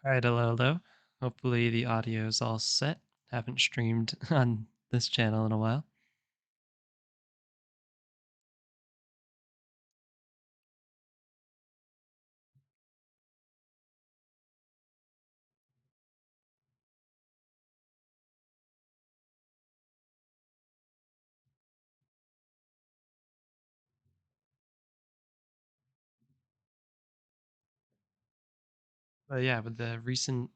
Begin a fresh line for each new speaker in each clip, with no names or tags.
All right, hello, hello. Hopefully the audio is all set. Haven't streamed on this channel in a while. But yeah, with the recent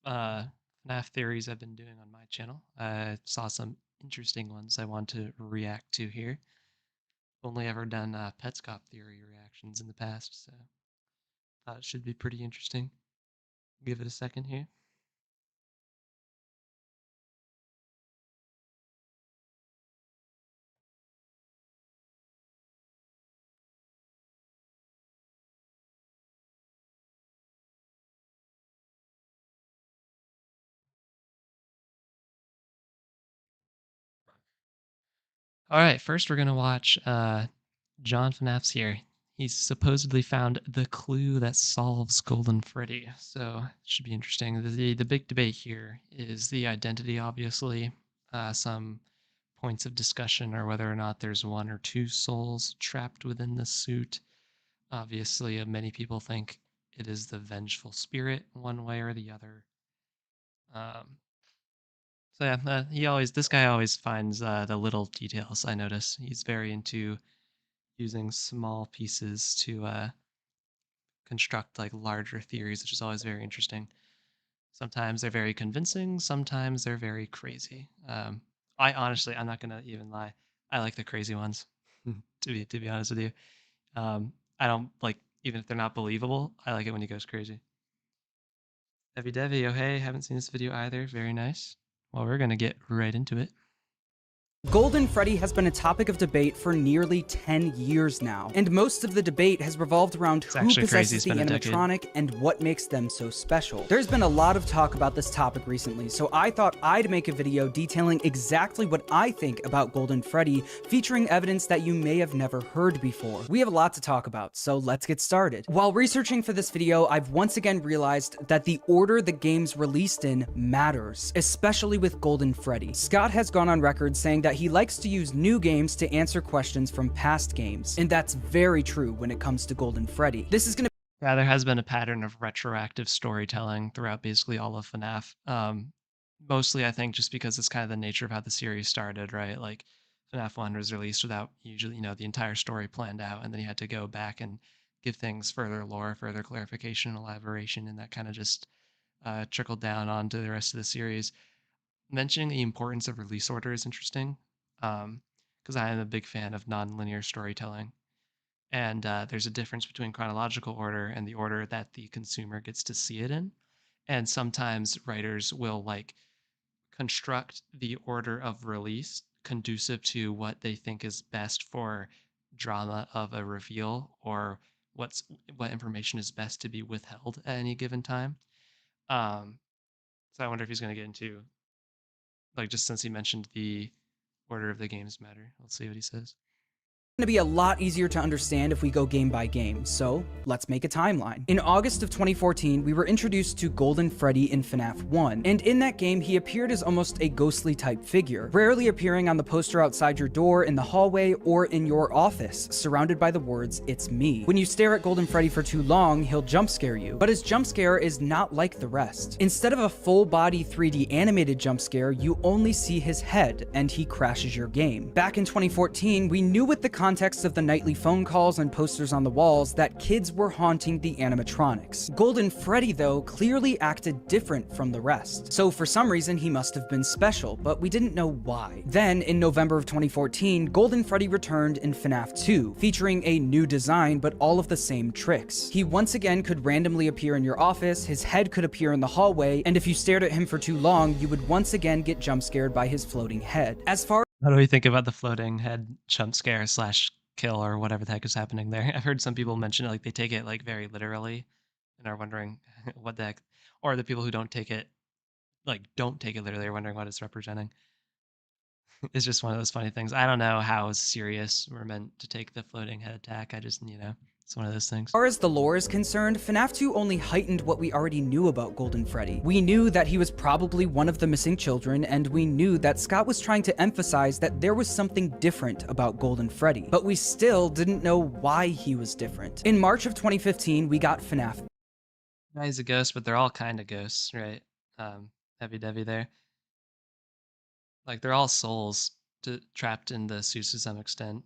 uh, FNAF theories I've been doing on my channel, I saw some interesting ones I want to react to here. Only ever done Petscop theory reactions in the past, so thought it should be pretty interesting. Give it a second here. All right, first we're gonna watch John FNAF's here. He's supposedly found the clue that solves Golden Freddy, so it should be interesting. The big debate here is the identity, obviously. Some points of discussion are whether or not there's one or two souls trapped within the suit. Obviously, many people think it is the vengeful spirit, one way or the other. Um, so yeah, this guy always finds the little details. I notice he's very into using small pieces to construct like larger theories, which is always very interesting. Sometimes they're very convincing, sometimes they're very crazy. I'm not gonna even lie, I like the crazy ones. To be honest with you, I don't like even if they're not believable. I like it when he goes crazy. Devi Devi, oh hey, haven't seen this video either. Very nice. Well, we're gonna get right into it.
Golden Freddy has been a topic of debate for nearly 10 years now, and most of the debate has revolved around
It's
who
actually crazy.
possesses
It's
the
been a decade.
animatronic and what makes them so special. There's been a lot of talk about this topic recently, so I thought I'd make a video detailing exactly what I think about Golden Freddy, featuring evidence that you may have never heard before. We have a lot to talk about, so let's get started. While researching for this video, I've once again realized that the order the game's released in matters, especially with Golden Freddy. Scott has gone on record saying that he likes to use new games to answer questions from past games, and that's very true when it comes to Golden Freddy. This is gonna
Yeah, there has been a pattern of retroactive storytelling throughout basically all of FNAF. Mostly, I think, just because it's kind of the nature of how the series started, right? Like, FNAF 1 was released without usually, the entire story planned out, and then you had to go back and give things further lore, further clarification, elaboration, and that kind of just trickled down onto the rest of the series. Mentioning the importance of release order is interesting, because I am a big fan of nonlinear storytelling, and there's a difference between chronological order and the order that the consumer gets to see it in. And sometimes writers will like construct the order of release conducive to what they think is best for drama of a reveal, or what information is best to be withheld at any given time. um so I wonder if he's going to get into, like, just since he mentioned the order of the games matter. Let's see what he says.
to be a lot easier to understand if we go game by game, so let's make a timeline. In August of 2014, we were introduced to Golden Freddy in FNAF 1, and in that game, he appeared as almost a ghostly type figure, rarely appearing on the poster outside your door, in the hallway, or in your office, surrounded by the words, "It's me." When you stare at Golden Freddy for too long, he'll jump scare you, but his jump scare is not like the rest. Instead of a full body 3D animated jump scare, you only see his head, and he crashes your game. Back in 2014, we knew with the context of the nightly phone calls and posters on the walls that kids were haunting the animatronics. Golden Freddy, though, clearly acted different from the rest. So for some reason, he must have been special, but we didn't know why. Then, in November of 2014, Golden Freddy returned in FNAF 2, featuring a new design but all of the same tricks. He once again could randomly appear in your office, his head could appear in the hallway, and if you stared at him for too long, you would once again get jump scared by his floating head. As far
How do we think about the floating head jump scare slash kill, or whatever the heck is happening there? I've heard some people mention it like they take it like very literally and are wondering what the heck, or the people who don't take it literally are wondering what it's representing. It's just one of those funny things. I don't know how serious we're meant to take the floating head attack. I just. It's one of those things.
As far as the lore is concerned, FNAF 2 only heightened what we already knew about Golden Freddy. We knew that he was probably one of the missing children, and we knew that Scott was trying to emphasize that there was something different about Golden Freddy, but we still didn't know why he was different. In March of 2015, we got FNAF.
Yeah, he's a ghost, but they're all kind of ghosts, right? Heavy Devi there. Like they're all souls trapped in the suits to some extent.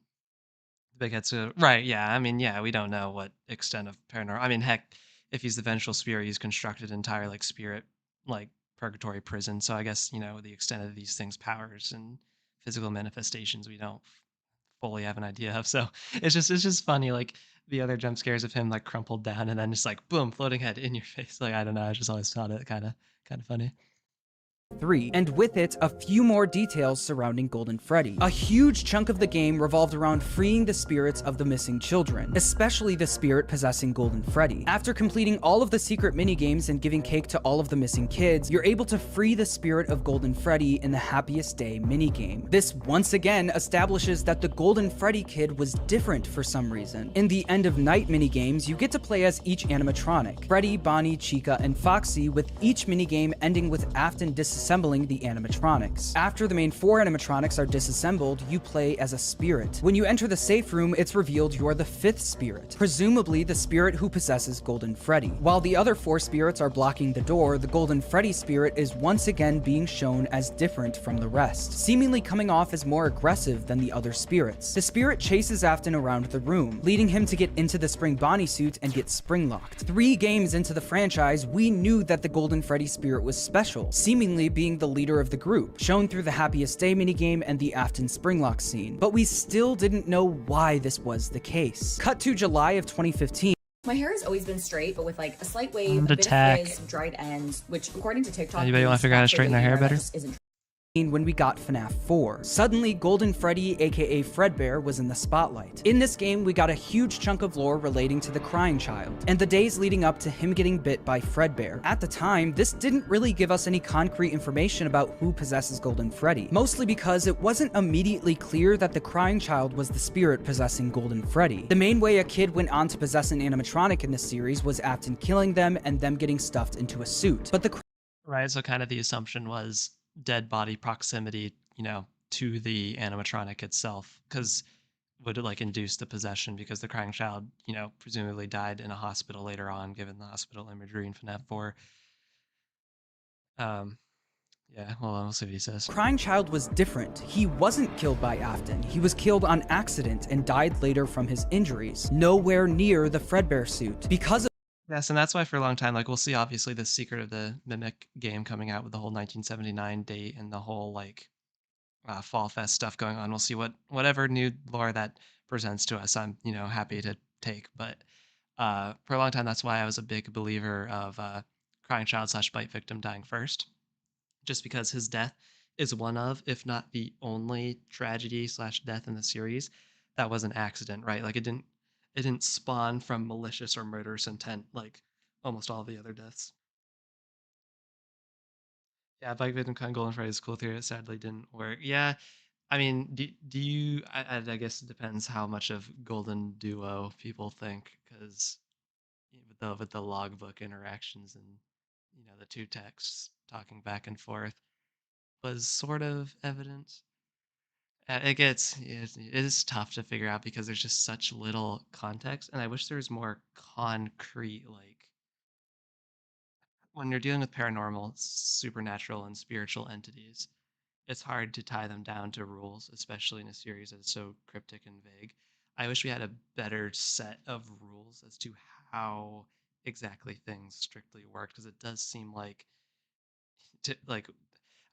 The big head's right. Yeah, I mean, yeah, we don't know what extent of paranormal. I mean, heck, if he's the vengeful spirit, he's constructed an entire like spirit like purgatory prison. So I guess the extent of these things' powers and physical manifestations we don't fully have an idea of. So it's just funny, like the other jump scares of him like crumpled down and then just like boom, floating head in your face. Like I don't know, I just always found it kind of funny.
3, and with it, a few more details surrounding Golden Freddy. A huge chunk of the game revolved around freeing the spirits of the missing children, especially the spirit possessing Golden Freddy. After completing all of the secret minigames and giving cake to all of the missing kids, you're able to free the spirit of Golden Freddy in the Happiest Day minigame. This once again establishes that the Golden Freddy kid was different for some reason. In the End of Night minigames, you get to play as each animatronic, Freddy, Bonnie, Chica, and Foxy, with each minigame ending with Afton disassembling the animatronics. After the main 4 animatronics are disassembled, you play as a spirit. When you enter the safe room, it's revealed you're the 5th spirit, presumably the spirit who possesses Golden Freddy. While the other 4 spirits are blocking the door, the Golden Freddy spirit is once again being shown as different from the rest, seemingly coming off as more aggressive than the other spirits. The spirit chases Afton around the room, leading him to get into the Spring Bonnie suit and get spring locked. 3 games into the franchise, we knew that the Golden Freddy spirit was special, seemingly being the leader of the group, shown through the Happiest Day minigame and the Afton Springlock scene, but we still didn't know why this was the case. Cut to July of 2015.
My hair has always been straight, but with like a slight wave, a bit of frizz, dried ends, which according to TikTok,
Anybody want to figure out how to straighten their hair better?
Isn't
when we got FNAF 4. Suddenly, Golden Freddy, aka Fredbear, was in the spotlight. In this game, we got a huge chunk of lore relating to the crying child, and the days leading up to him getting bit by Fredbear. At the time, this didn't really give us any concrete information about who possesses Golden Freddy, mostly because it wasn't immediately clear that the crying child was the spirit possessing Golden Freddy. The main way a kid went on to possess an animatronic in this series was Afton killing them and them getting stuffed into a suit. But the
Right. So kind of the assumption was dead body proximity, to the animatronic itself, because would it like induce the possession because the crying child, presumably died in a hospital later on, given the hospital imagery in FNAF 4. Um, yeah, well, we'll see what he says.
crying child was different. He wasn't killed by Afton. He was killed on accident and died later from his injuries, nowhere near the Fredbear suit. Because of
Yes, and that's why for a long time, like we'll see obviously the Secret of the Mimic game coming out with the whole 1979 date and the whole like Fall Fest stuff going on. We'll see whatever new lore that presents to us. I'm happy to take, but for a long time that's why I was a big believer of crying child slash bite victim dying first, just because his death is one of, if not the only tragedy slash death in the series that was an accident, right? Like it didn't spawn from malicious or murderous intent like almost all the other deaths. Yeah, bike victim con golden Freddy's cool theory. It sadly didn't work. Yeah, I mean, do you? I guess it depends how much of Golden Duo people think, because with the logbook interactions and the two texts talking back and forth was sort of evident. It is tough to figure out because there's just such little context, and I wish there was more concrete, like when you're dealing with paranormal, supernatural, and spiritual entities, it's hard to tie them down to rules, especially in a series that's so cryptic and vague. I wish we had a better set of rules as to how exactly things strictly work, because it does seem like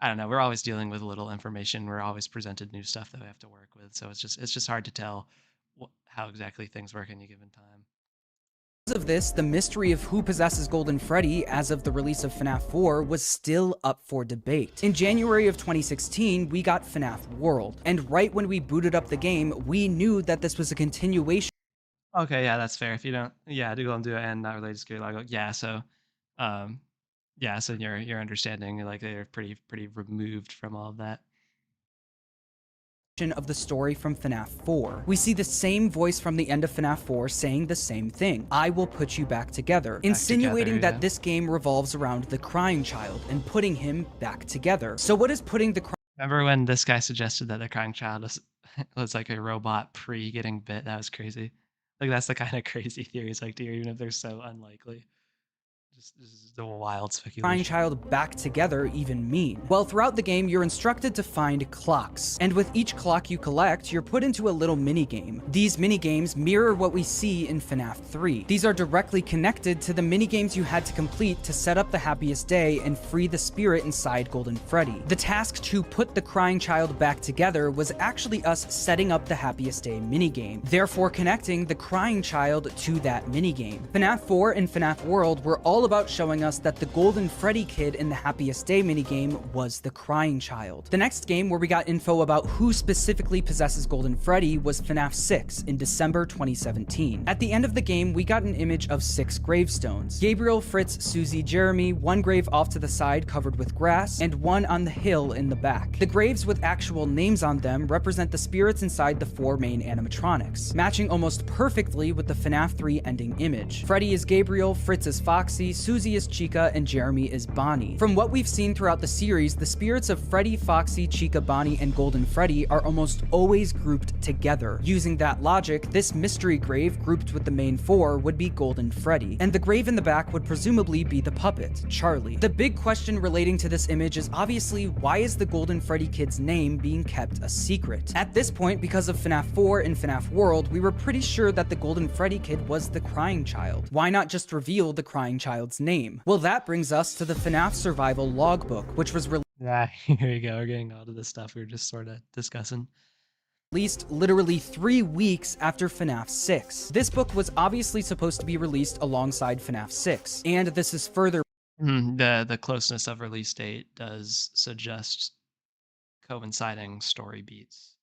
I don't know, we're always dealing with little information. We're always presented new stuff that we have to work with. So it's just hard to tell how exactly things work any given time.
this, the mystery of who possesses Golden Freddy as of the release of FNAF 4 was still up for debate. In January of 2016, we got FNAF World, and right when we booted up the game, we knew that this was a continuation
Okay, yeah, that's fair. If you don't, yeah, do go and do it and not related to security log. Yeah, so, um, yeah, so your understanding, like they're pretty removed from all of that.
of the story from FNAF 4. We see the same voice from the end of FNAF 4 saying the same thing, I will put you back together, insinuating that this game revolves around the crying child and putting him back together. So what is putting the
Remember when this guy suggested that the crying child was like a robot pre getting bit? That was crazy. Like that's the kind of crazy theories like to hear, even if they're so unlikely. Just the wild speculation.
Crying child back together even mean? Well, throughout the game, you're instructed to find clocks, and with each clock you collect, you're put into a little minigame. These minigames mirror what we see in FNAF 3. These are directly connected to the minigames you had to complete to set up the happiest day and free the spirit inside Golden Freddy. The task to put the crying child back together was actually us setting up the happiest day minigame, therefore connecting the crying child to that minigame. FNAF 4 and FNAF World were all about showing us that the Golden Freddy kid in the Happiest Day minigame was the crying child. The next game where we got info about who specifically possesses Golden Freddy was FNAF 6 in December 2017. At the end of the game, we got an image of 6 gravestones. Gabriel, Fritz, Susie, Jeremy, one grave off to the side covered with grass, and one on the hill in the back. The graves with actual names on them represent the spirits inside the 4 main animatronics, matching almost perfectly with the FNAF 3 ending image. Freddy is Gabriel, Fritz is Foxy, Susie is Chica, and Jeremy is Bonnie. From what we've seen throughout the series, the spirits of Freddy, Foxy, Chica, Bonnie, and Golden Freddy are almost always grouped together. Using that logic, this mystery grave grouped with the main 4 would be Golden Freddy, and the grave in the back would presumably be the puppet, Charlie. The big question relating to this image is obviously, why is the Golden Freddy kid's name being kept a secret? At this point, because of FNAF 4 and FNAF World, we were pretty sure that the Golden Freddy kid was the crying child. Why not just reveal the crying child's name? Well, that brings us to the FNAF Survival Logbook, which was released.
Here you go. We're getting all to the stuff we were just sort of discussing.
Released literally 3 weeks after FNAF 6. This book was obviously supposed to be released alongside FNAF 6, and this is further.
The closeness of release date does suggest coinciding story beats,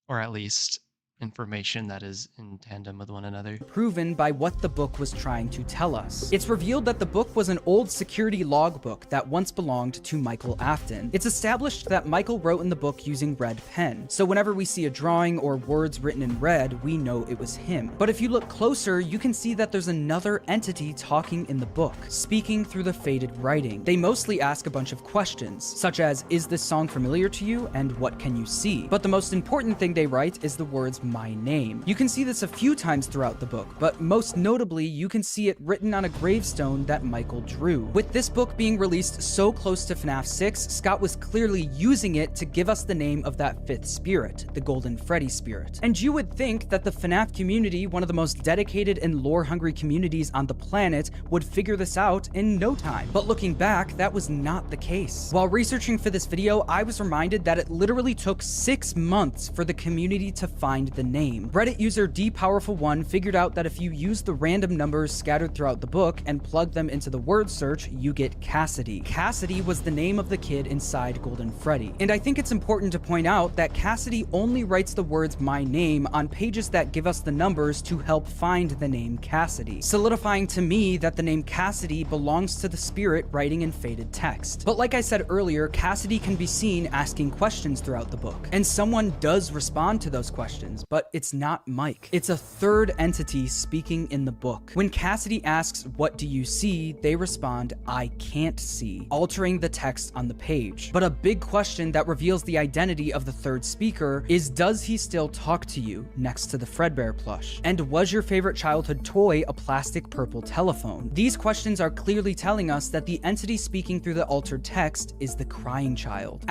or at least information that is in tandem with one another.
Proven by what the book was trying to tell us. It's revealed that the book was an old security logbook that once belonged to Michael Afton. It's established that Michael wrote in the book using red pen, so whenever we see a drawing or words written in red, we know it was him. But if you look closer, you can see that there's another entity talking in the book, speaking through the faded writing. They mostly ask a bunch of questions, such as, is this song familiar to you, and what can you see? But the most important thing they write is the words my name. You can see this a few times throughout the book, but most notably, you can see it written on a gravestone that Michael drew. With this book being released so close to FNAF 6, Scott was clearly using it to give us the name of that 5th spirit, the Golden Freddy spirit. And you would think that the FNAF community, one of the most dedicated and lore-hungry communities on the planet, would figure this out in no time. But looking back, that was not the case. While researching for this video, I was reminded that it literally took 6 months for the community to find the name. Reddit user DPowerful1 figured out that if you use the random numbers scattered throughout the book and plug them into the word search, you get Cassidy. Cassidy was the name of the kid inside Golden Freddy. And I think it's important to point out that Cassidy only writes the words my name on pages that give us the numbers to help find the name Cassidy, solidifying to me that the name Cassidy belongs to the spirit writing in faded text. But like I said earlier, Cassidy can be seen asking questions throughout the book, and someone does respond to those questions, but it's not Mike. It's a third entity speaking in the book. When Cassidy asks, what do you see? They respond, I can't see, altering the text on the page. But a big question that reveals the identity of the third speaker is, does he still talk to you next to the Fredbear plush? And was your favorite childhood toy a plastic purple telephone? These questions are clearly telling us that the entity speaking through the altered text is the crying child.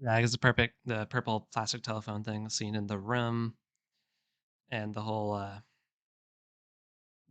Yeah, because the purple plastic telephone thing seen in the room. And the whole,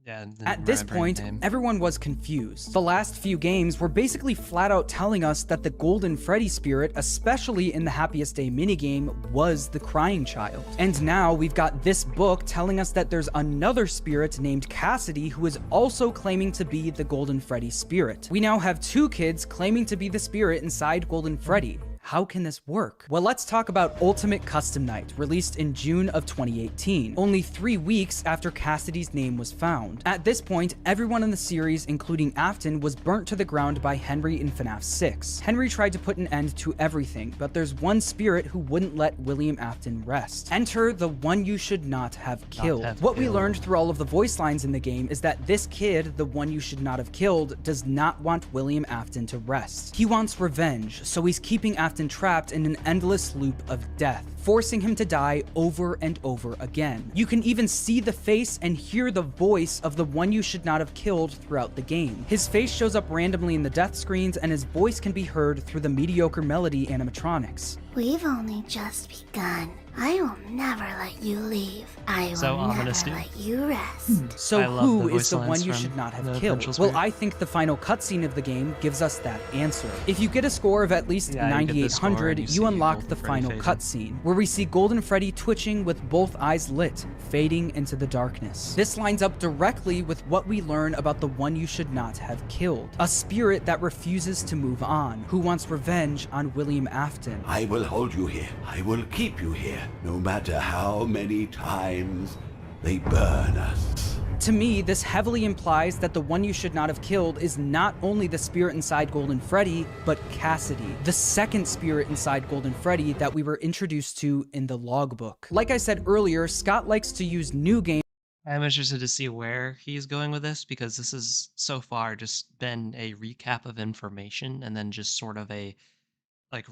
At this point, everyone was confused. The last few games were basically flat out telling us that the Golden Freddy spirit, especially in the Happiest Day minigame, was the crying child. And now we've got this book telling us that there's another spirit named Cassidy who is also claiming to be the Golden Freddy spirit. We now have 2 kids claiming to be the spirit inside Golden Freddy. How can this work? Well, let's talk about Ultimate Custom Night, released in June of 2018, only 3 weeks after Cassidy's name was found. At this point, everyone in the series, including Afton, was burnt to the ground by Henry in FNAF 6. Henry tried to put an end to everything, but there's one spirit who wouldn't let William Afton rest. Enter the one you should not have killed. What we learned through all of the voice lines in the game is that this kid, the one you should not have killed, does not want William Afton to rest. He wants revenge, so he's keeping Afton trapped in an endless loop of death, forcing him to die over and over again. You can even see the face and hear the voice of the one you should not have killed throughout the game. His face shows up randomly in the death screens, and his voice can be heard through the mediocre melody animatronics.
We've only just begun. I will never let you leave. I will never let you rest.
So who is the one you should not have killed? Well, I think the final cutscene of the game gives us that answer. If you get a score of at least 9800, you unlock the final cutscene, where we see Golden Freddy twitching with both eyes lit, fading into the darkness. This lines up directly with what we learn about the one you should not have killed, a spirit that refuses to move on, who wants revenge on William Afton.
I will hold you here. I will keep you here, no matter how many times they burn us.
To me, this heavily implies that the one you should not have killed is not only the spirit inside Golden Freddy, but Cassidy, the second spirit inside Golden Freddy that we were introduced to in the logbook. Like I said earlier, Scott likes to use new game.
I'm interested to see where he's going with this, because this has so far just been a recap of information and then just sort of a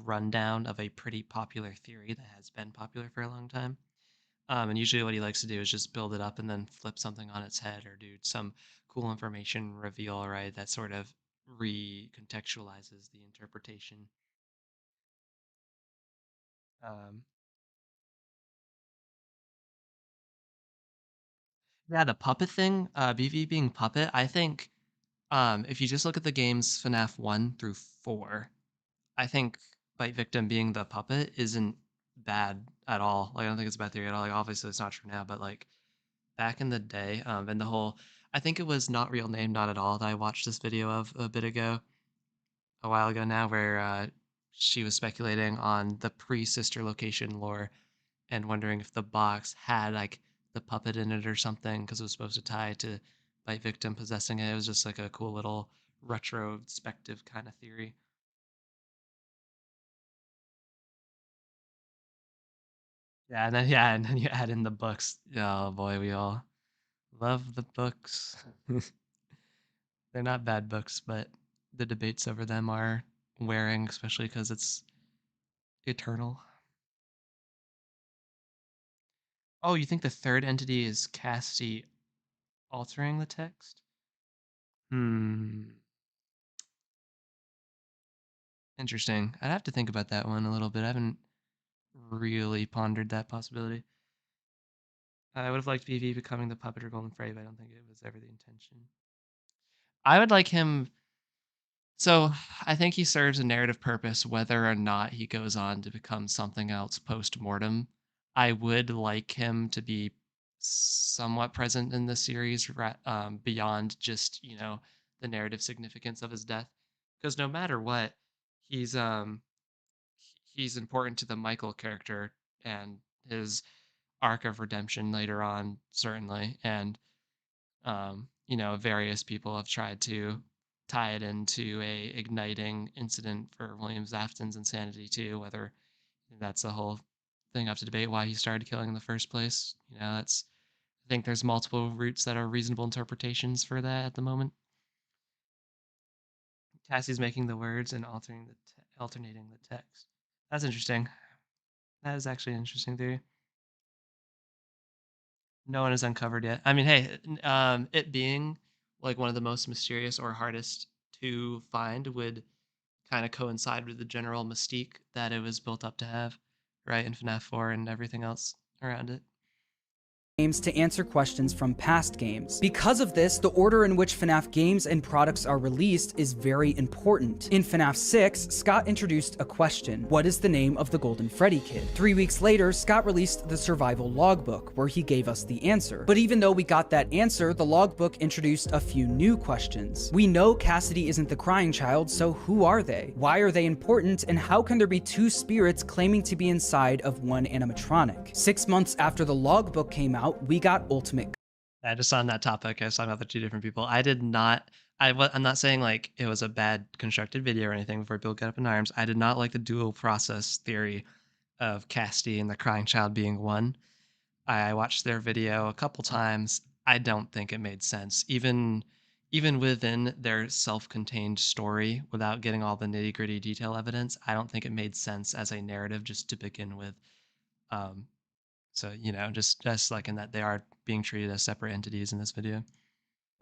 rundown of a pretty popular theory that has been popular for a long time. And usually what he likes to do is just build it up and then flip something on its head or do some cool information reveal, right? That sort of recontextualizes the interpretation. Um, yeah, the puppet thing, BV being puppet, I think if you just look at the games FNAF 1 through 4, I think Bite Victim being the puppet isn't bad at all. Like, I don't think it's a bad theory at all. Like, obviously, it's not true now, but like back in the day, and the whole, I think it was Not Real Name, Not at All that I watched this video of a bit ago, a while ago now, where she was speculating on the pre-sister location lore and wondering if the box had like the puppet in it or something because it was supposed to tie to Bite Victim possessing it. It was just like a cool little retrospective kind of theory. Yeah, and then you add in the books. Oh boy, we all love the books. They're not bad books, but the debates over them are wearing, especially because it's eternal. Oh, you think the third entity is Cassidy altering the text? Hmm. Interesting. I'd have to think about that one a little bit. I haven't really pondered that possibility. I would have liked PV becoming the puppet or Golden Freddy, but I don't think it was ever the intention. I would like him. So I think he serves a narrative purpose, whether or not he goes on to become something else post mortem. I would like him to be somewhat present in the series, beyond just the narrative significance of his death, because no matter what, he's he's important to the Michael character and his arc of redemption later on, certainly, and various people have tried to tie it into a igniting incident for Williams Afton's insanity too, whether that's the whole thing up to debate why he started killing in the first place. That's, I think there's multiple routes that are reasonable interpretations for that at the moment. Cassie's making the words and alternating the text. That's interesting. That is actually an interesting theory. No one has uncovered yet. I mean, hey, it being like one of the most mysterious or hardest to find would kind of coincide with the general mystique that it was built up to have, right? In FNAF 4 and everything else around it.
games to answer questions from past games. Because of this, the order in which FNAF games and products are released is very important. In FNAF 6, Scott introduced a question: what is the name of the Golden Freddy kid? 3 weeks later, Scott released the survival logbook, where he gave us the answer. But even though we got that answer, the logbook introduced a few new questions. We know Cassidy isn't the crying child, so who are they? Why are they important, and how can there be two spirits claiming to be inside of one animatronic? 6 months after the logbook came out, we got Ultimate.
Just on that topic, I was talking about the two different people. I'm not saying like it was a bad constructed video or anything before people get up in arms. I did not like the dual process theory of Cassidy and the crying child being one. I watched their video a couple times. I don't think it made sense. Even within their self-contained story, without getting all the nitty-gritty detail evidence, I don't think it made sense as a narrative just to begin with. Um, So, just like in that they are being treated as separate entities in this video.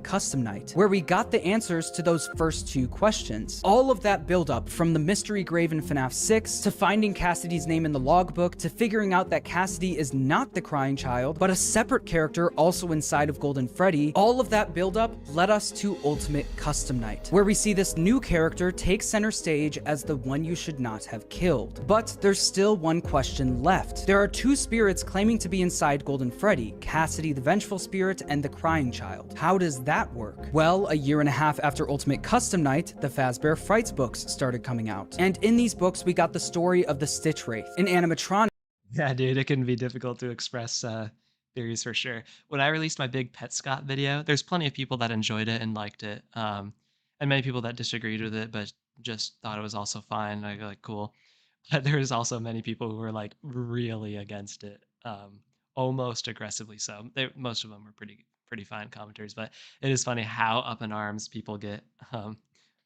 Custom Night, where we got the answers to those first two questions. All of that build up, from the mystery grave in FNAF 6, to finding Cassidy's name in the logbook, to figuring out that Cassidy is not the crying child, but a separate character also inside of Golden Freddy, all of that build up led us to Ultimate Custom Night, where we see this new character take center stage as the one you should not have killed. But there's still one question left. There are two spirits claiming to be inside Golden Freddy, Cassidy the Vengeful Spirit and the crying child. How does that work? Well, a year and a half after Ultimate Custom Night, the Fazbear Frights books started coming out. And in these books, we got the story of the Stitch Wraith, an animatronic.
Yeah, dude, it can be difficult to express theories for sure. When I released my big Pet Scott video, there's plenty of people that enjoyed it and liked it, and many people that disagreed with it, but just thought it was also fine. I go like, cool. But there's also many people who were like really against it, almost aggressively so. Most of them were pretty fine commenters, but it is funny how up in arms people get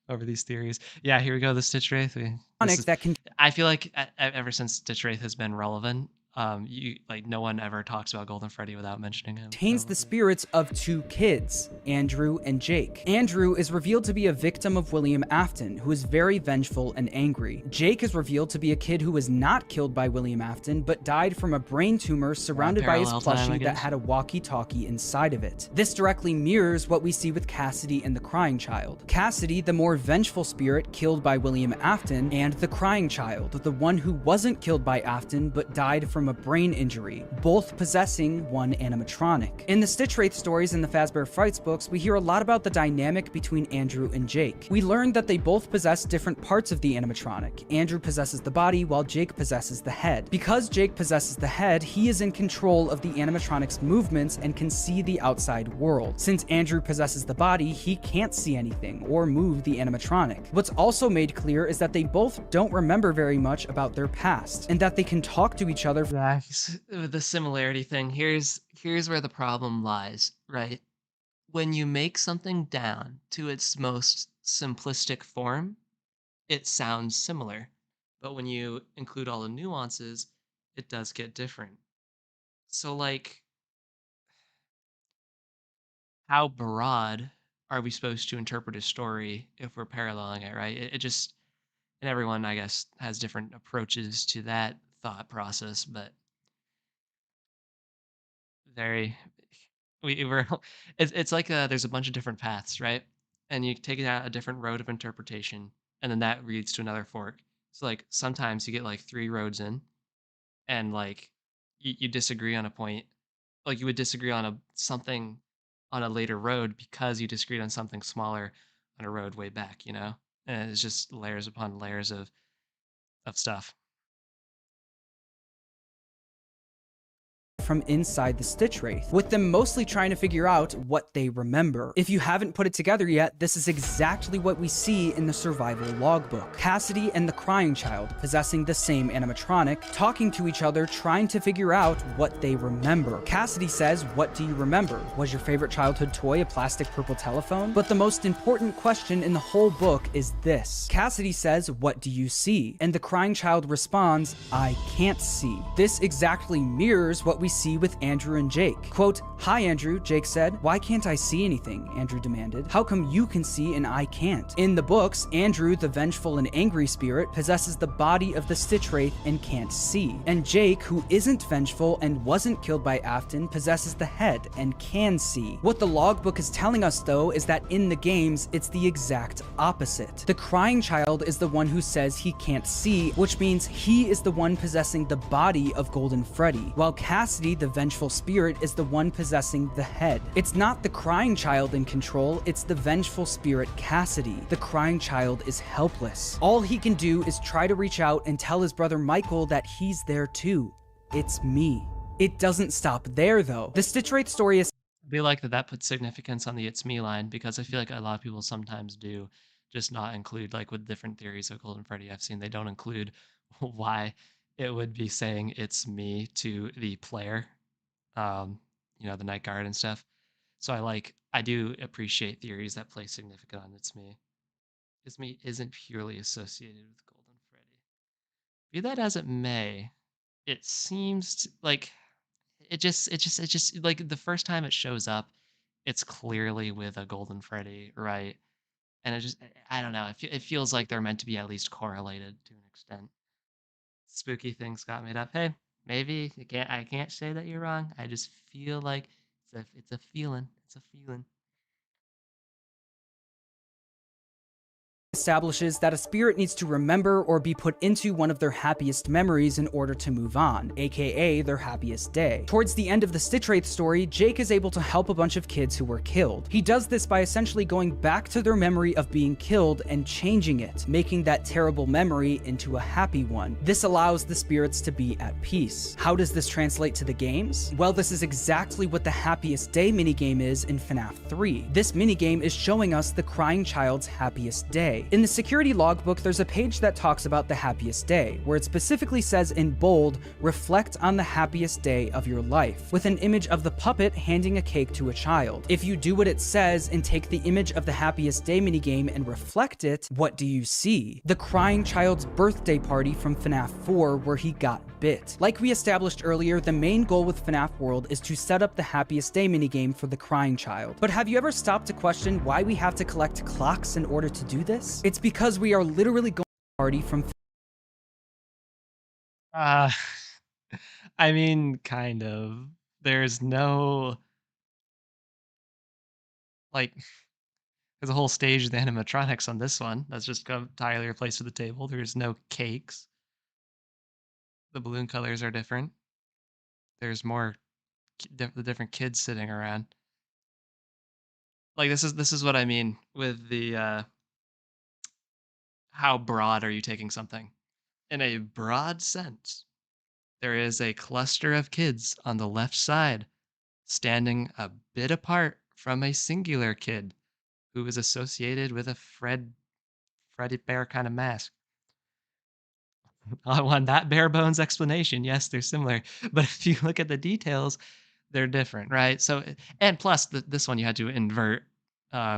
over these theories. Yeah, here we go. The Stitch Wraith. I feel like ever since Stitch Wraith has been relevant, no one ever talks about Golden Freddy without mentioning him.
Contains the spirits of two kids, Andrew and Jake. Andrew is revealed to be a victim of William Afton, who is very vengeful and angry. Jake is revealed to be a kid who was not killed by William Afton, but died from a brain tumor surrounded by his plushie that had a walkie-talkie inside of it. This directly mirrors what we see with Cassidy and the crying child. Cassidy, the more vengeful spirit killed by William Afton, and the crying child, the one who wasn't killed by Afton but died from a brain injury, both possessing one animatronic. In the Stitch Wraith stories in the Fazbear Frights books, we hear a lot about the dynamic between Andrew and Jake. We learned that they both possess different parts of the animatronic. Andrew possesses the body while Jake possesses the head. Because Jake possesses the head, he is in control of the animatronic's movements and can see the outside world. Since Andrew possesses the body, he can't see anything or move the animatronic. What's also made clear is that they both don't remember very much about their past, and that they can talk to each other.
The similarity thing, here's where the problem lies, right? When you make something down to its most simplistic form, it sounds similar. But when you include all the nuances, it does get different. So like, how broad are we supposed to interpret a story if we're paralleling it, right? And everyone, I guess, has different approaches to that thought process, but we're it's like there's a bunch of different paths, right? And you take it out a different road of interpretation, and then that leads to another fork. So like sometimes you get like 3 roads in, and like you disagree on a point, like you would disagree on something on a later road because you disagreed on something smaller on a road way back, and it's just layers upon layers of stuff.
From inside the Stitch Wraith, with them mostly trying to figure out what they remember. If you haven't put it together yet, this is exactly what we see in the survival logbook. Cassidy and the crying child possessing the same animatronic, talking to each other, trying to figure out what they remember. Cassidy says, "What do you remember? Was your favorite childhood toy a plastic purple telephone?" But the most important question in the whole book is this. Cassidy says, "What do you see?" And the crying child responds, "I can't see." This exactly mirrors what we see with Andrew and Jake. Quote, "Hi Andrew," Jake said. "Why can't I see anything?" Andrew demanded. "How come you can see and I can't?" In the books, Andrew, the vengeful and angry spirit, possesses the body of the Stitch Wraith and can't see. And Jake, who isn't vengeful and wasn't killed by Afton, possesses the head and can see. What the logbook is telling us though is that in the games, it's the exact opposite. The crying child is the one who says he can't see, which means he is the one possessing the body of Golden Freddy, while Cassidy, the vengeful spirit, is the one possessing the head. It's not the crying child in control, it's the vengeful spirit Cassidy. The crying child is helpless. All he can do is try to reach out and tell his brother Michael that he's there too. It's me. It doesn't stop there though. The Stitch Wraith story is
I feel like that puts significance on the "it's me" line, because I feel like a lot of people sometimes do just not include, like with different theories of Golden Freddy I've seen, they don't include why it would be saying "it's me" to the player, the night guard and stuff. So I do appreciate theories that place significant on "it's me." "It's me" isn't purely associated with Golden Freddy. Be that as it may, it seems like it just like the first time it shows up, it's clearly with a Golden Freddy, right? And I don't know. It feels like they're meant to be at least correlated to an extent. Spooky things got made up. Hey, maybe I can't say that you're wrong. I just feel like it's a feeling. It's a feeling.
establishes that a spirit needs to remember or be put into one of their happiest memories in order to move on, aka their happiest day. Towards the end of the Stitch Wraith story, Jake is able to help a bunch of kids who were killed. He does this by essentially going back to their memory of being killed and changing it, making that terrible memory into a happy one. This allows the spirits to be at peace. How does this translate to the games? Well, this is exactly what the happiest day minigame is in FNAF 3. This minigame is showing us the crying child's happiest day. In the security logbook, there's a page that talks about the happiest day, where it specifically says in bold, "Reflect on the happiest day of your life," with an image of the puppet handing a cake to a child. If you do what it says and take the image of the happiest day minigame and reflect it, what do you see? The crying child's birthday party from FNAF 4 where he got bit. Like we established earlier, the main goal with FNAF World is to set up the happiest day minigame for the crying child. But have you ever stopped to question why we have to collect clocks in order to do this? It's because we are literally going to a party from
Uh, I mean, kind of. There's no like there's a whole stage of the animatronics on this one that's just come entirely replaced with the table. There's no cakes. The balloon colors are different. There's more the different kids sitting around. Like this is what I mean with the how broad are you taking something? In a broad sense, there is a cluster of kids on the left side standing a bit apart from a singular kid who is associated with a Freddy Bear kind of mask. On that bare bones explanation, yes, they're similar. But if you look at the details, they're different, right? So, and plus, this one you had to invert.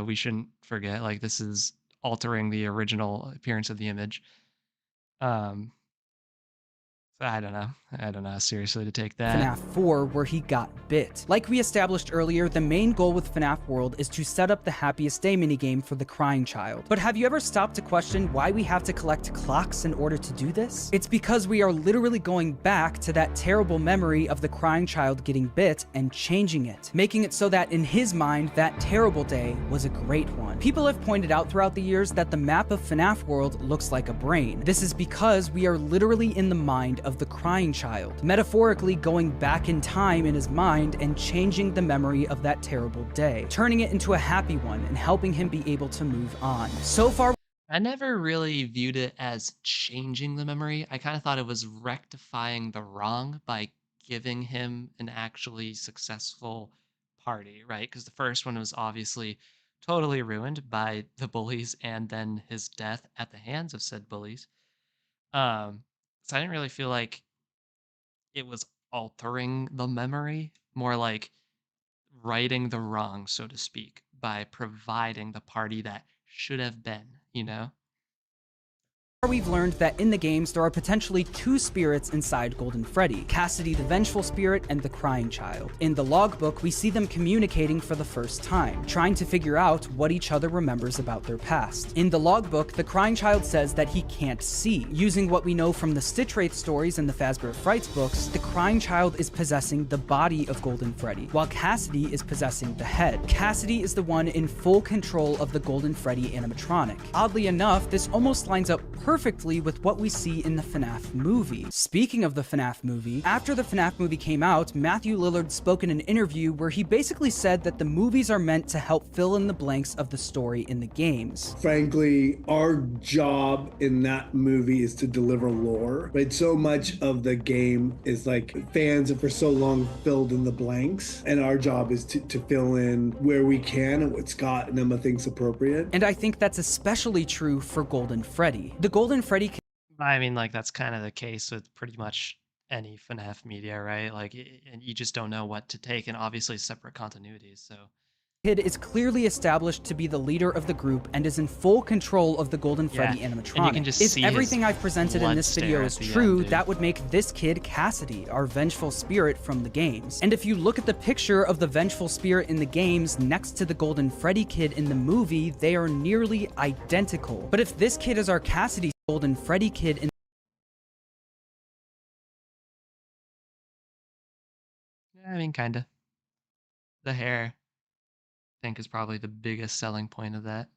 We shouldn't forget, like, this is altering the original appearance of the image. Um, so I don't know. I don't know how seriously to take that.
FNAF 4 where he got bit. Like we established earlier, the main goal with FNAF World is to set up the happiest day minigame for the crying child. But have you ever stopped to question why we have to collect clocks in order to do this? It's because we are literally going back to that terrible memory of the crying child getting bit and changing it, making it so that in his mind, that terrible day was a great one. People have pointed out throughout the years that the map of FNAF World looks like a brain. This is because we are literally in the mind of the crying child, metaphorically going back in time in his mind and changing the memory of that terrible day, turning it into a happy one and helping him be able to move on. So far,
I never really viewed it as changing the memory. I kind of thought it was rectifying the wrong by giving him an actually successful party, right? Because the first one was obviously totally ruined by the bullies and then his death at the hands of said bullies. So I didn't really feel like it was altering the memory, more like righting the wrong, so to speak, by providing the party that should have been, you know?
We've learned that in the games there are potentially two spirits inside Golden Freddy, Cassidy the Vengeful Spirit and the Crying Child. In the logbook, we see them communicating for the first time, trying to figure out what each other remembers about their past. In the logbook, the Crying Child says that he can't see. Using what we know from the Stitch Wraith stories and the Fazbear Frights books, the Crying Child is possessing the body of Golden Freddy, while Cassidy is possessing the head. Cassidy is the one in full control of the Golden Freddy animatronic. Oddly enough, this almost lines up perfectly with what we see in the FNAF movie. Speaking of the FNAF movie, after the FNAF movie came out, Matthew Lillard spoke in an interview where he basically said that the movies are meant to help fill in the blanks of the story in the games.
Frankly, our job in that movie is to deliver lore, right? So much of the game is like fans have for so long filled in the blanks, and our job is to fill in where we can and what Scott and Emma thinks appropriate.
And I think that's especially true for Golden Freddy. The Golden Freddy.
I mean, like, that's kind of the case with pretty much any FNAF media, right? Like, and you just don't know what to take, and obviously separate continuities, so.
Kid is clearly established to be the leader of the group and is in full control of the Golden Freddy animatronic.
And you can just
if
see
everything I've presented in this video is true,
end,
that would make this kid Cassidy, our vengeful spirit from the games. And if you look at the picture of the vengeful spirit in the games next to the Golden Freddy kid in the movie, they are nearly identical. But if this kid is our Cassidy, Golden Freddy kid in
I mean, kinda. The hair, I think, is probably the biggest selling point of that.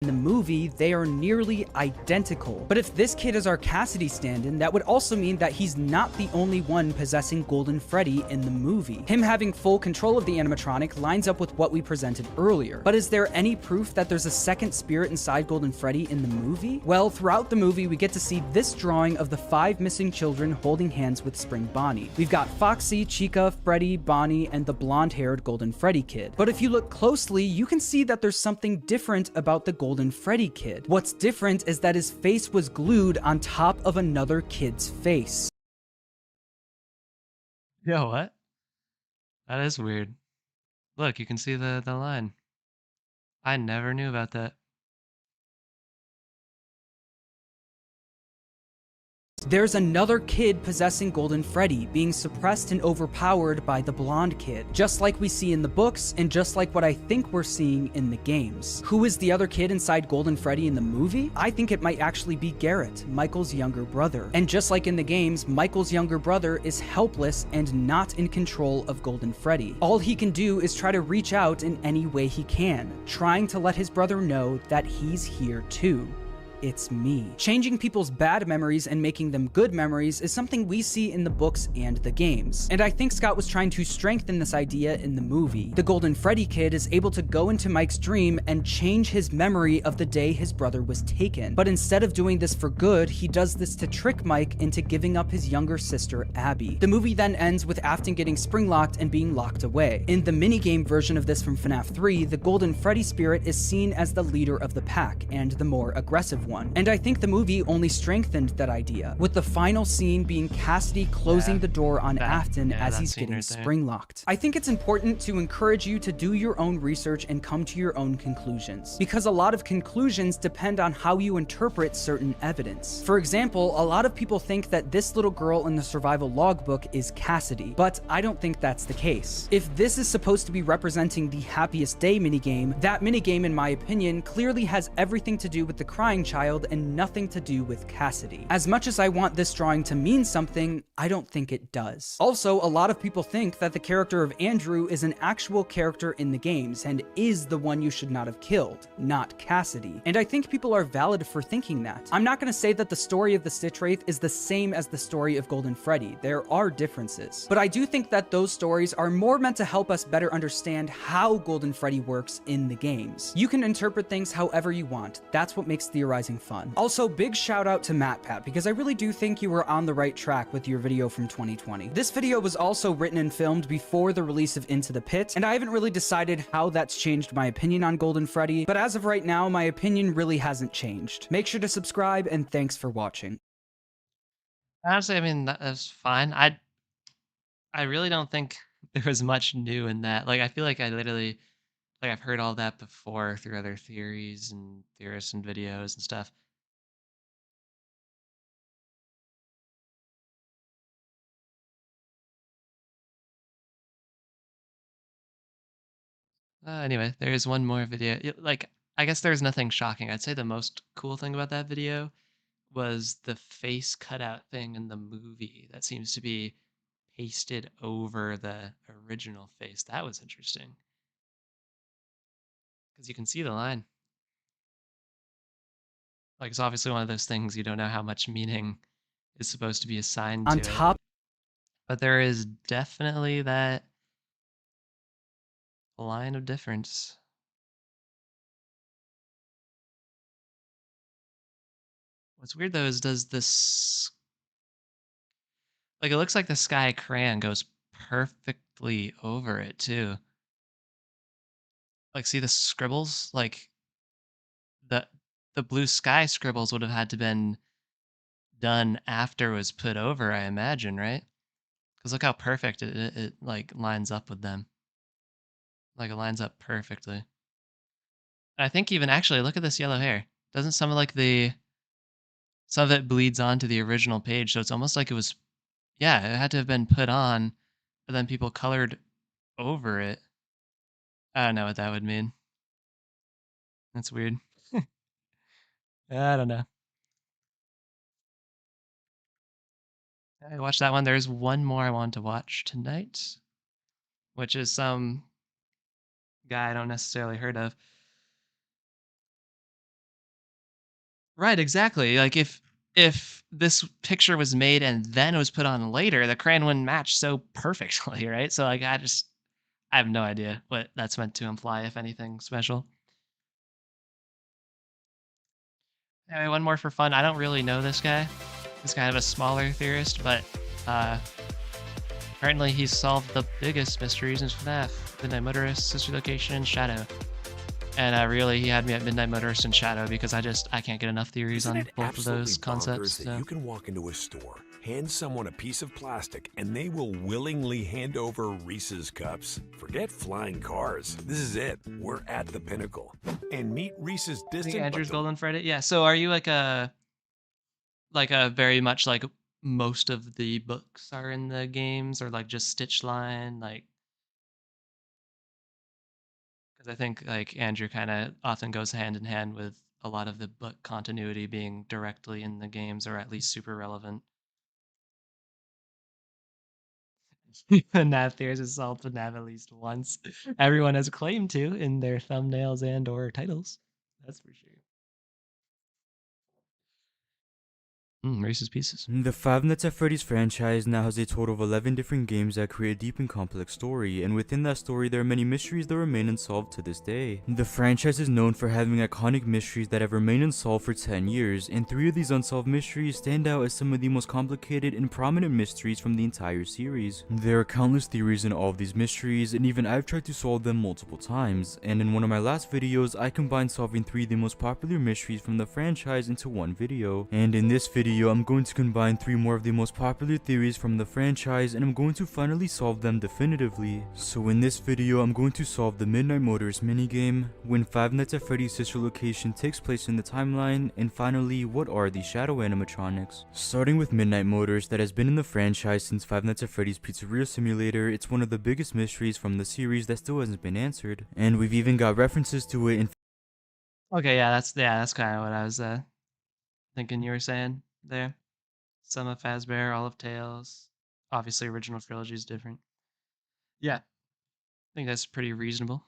in the movie, they are nearly identical. But if this kid is our Cassidy stand-in, that would also mean that he's not the only one possessing Golden Freddy in the movie. Him having full control of the animatronic lines up with what we presented earlier. But is there any proof that there's a second spirit inside Golden Freddy in the movie? Well, throughout the movie, we get to see this drawing of the 5 missing children holding hands with Spring Bonnie. We've got Foxy, Chica, Freddy, Bonnie, and the blonde-haired Golden Freddy kid. But if you look closely, you can see that there's something different about the Golden Freddy kid. What's different is that his face was glued on top of another kid's face.
Yo, what? That is weird. Look, you can see the line. I never knew about that.
There's another kid possessing Golden Freddy, being suppressed and overpowered by the blonde kid, just like we see in the books and just like what I think we're seeing in the games. Who is the other kid inside Golden Freddy in the movie? I think it might actually be Garrett, Michael's younger brother. And just like in the games, Michael's younger brother is helpless and not in control of Golden Freddy. All he can do is try to reach out in any way he can, trying to let his brother know that he's here too. It's me. Changing people's bad memories and making them good memories is something we see in the books and the games. And I think Scott was trying to strengthen this idea in the movie. The Golden Freddy kid is able to go into Mike's dream and change his memory of the day his brother was taken. But instead of doing this for good, he does this to trick Mike into giving up his younger sister, Abby. The movie then ends with Afton getting spring-locked and being locked away. In the minigame version of this from FNAF 3, the Golden Freddy spirit is seen as the leader of the pack and the more aggressive one. And I think the movie only strengthened that idea, with the final scene being Cassidy closing the door on Afton as he's getting spring-locked. I think it's important to encourage you to do your own research and come to your own conclusions, because a lot of conclusions depend on how you interpret certain evidence. For example, a lot of people think that this little girl in the survival logbook is Cassidy, but I don't think that's the case. If this is supposed to be representing the happiest day minigame, that minigame, in my opinion, clearly has everything to do with the crying child and nothing to do with Cassidy. As much as I want this drawing to mean something, I don't think it does. Also, a lot of people think that the character of Andrew is an actual character in the games and is the one you should not have killed, not Cassidy. And I think people are valid for thinking that. I'm not going to say that the story of the Stitch Wraith is the same as the story of Golden Freddy. There are differences. But I do think that those stories are more meant to help us better understand how Golden Freddy works in the games. You can interpret things however you want. That's what makes theorizing fun. Also, big shout out to MatPat, because I really do think you were on the right track with your video from 2020. This video was also written and filmed before the release of Into the Pit, and I haven't really decided how that's changed my opinion on Golden Freddy, but as of right now, my opinion really hasn't changed. Make sure to subscribe, and thanks for watching.
Honestly, I mean, that's fine. I really don't think there was much new in that. Like, I feel like I literally Like, I've heard all that before through other theories and theorists and videos and stuff. Anyway, there is one more video. Like, I guess there's nothing shocking. I'd say the most cool thing about that video was the face cutout thing in the movie that seems to be pasted over the original face. That was interesting because you can see the line. Like, it's obviously one of those things you don't know how much meaning is supposed to be assigned to
On
it.
top,
But there is definitely that line of difference. What's weird though is does this, like, it looks like the sky crayon goes perfectly over it too. Like, see the scribbles? Like, the the blue sky scribbles would have had to been done after it was put over, I imagine, right? Because look how perfect it like lines up with them. Like, it lines up perfectly. I think even actually look at this yellow hair. Doesn't some of it bleeds onto the original page, so it's almost like it was, yeah, it had to have been put on, but then people colored over it. I don't know what that would mean. That's weird. I don't know. I watched that one. There's one more I want to watch tonight, which is some guy I don't necessarily heard of. Right, exactly. Like, if this picture was made and then it was put on later, the crayon wouldn't match so perfectly, right? So, like, I have no idea what that's meant to imply, if anything special. Anyway, one more for fun. I don't really know this guy. He's kind of a smaller theorist, but uh, apparently he's solved the biggest mysteries in FNAF: Midnight Motorist, Sister Location, and Shadow. And really, he had me at Midnight Motorist and Shadow because I can't get enough theories
Isn't
on
it
both of those
absolutely
concepts.
bonkers that you can walk into a store, hand someone a piece of plastic, and they will willingly hand over Reese's cups? Forget flying cars. This is it. We're at the pinnacle. And meet Reese's
I think
distant
Andrew's Golden Friday. Yeah. So are you like a very much like most of the books are in the games, or like just Stitch Line, like? Because I think like Andrew kind of often goes hand in hand with a lot of the book continuity being directly in the games, or at least super relevant. FNAF theories is solved FNAF at least once. Everyone has claimed to in their thumbnails and or titles. That's for sure. Reese's Pieces.
The Five Nights at Freddy's franchise now has a total of 11 different games that create a deep and complex story, and within that story there are many mysteries that remain unsolved to this day. The franchise is known for having iconic mysteries that have remained unsolved for 10 years, and 3 of these unsolved mysteries stand out as some of the most complicated and prominent mysteries from the entire series. There are countless theories in all of these mysteries, and even I've tried to solve them multiple times, and in one of my last videos I combined solving 3 of the most popular mysteries from the franchise into one video, and in this video I'm going to combine 3 more of the most popular theories from the franchise, and I'm going to finally solve them definitively. So in this video I'm going to solve the Midnight Motorist minigame, when Five Nights at Freddy's Sister Location takes place in the timeline, and finally what are the shadow animatronics. Starting with Midnight Motorist, that has been in the franchise since Five Nights at Freddy's Pizzeria Simulator, it's one of the biggest mysteries from the series that still hasn't been answered, and we've even got references to it in
Okay, yeah, that's kind of what I was thinking you were saying there. Some of Fazbear, all of Tales. Obviously, original trilogy is different. Yeah, I think that's pretty reasonable.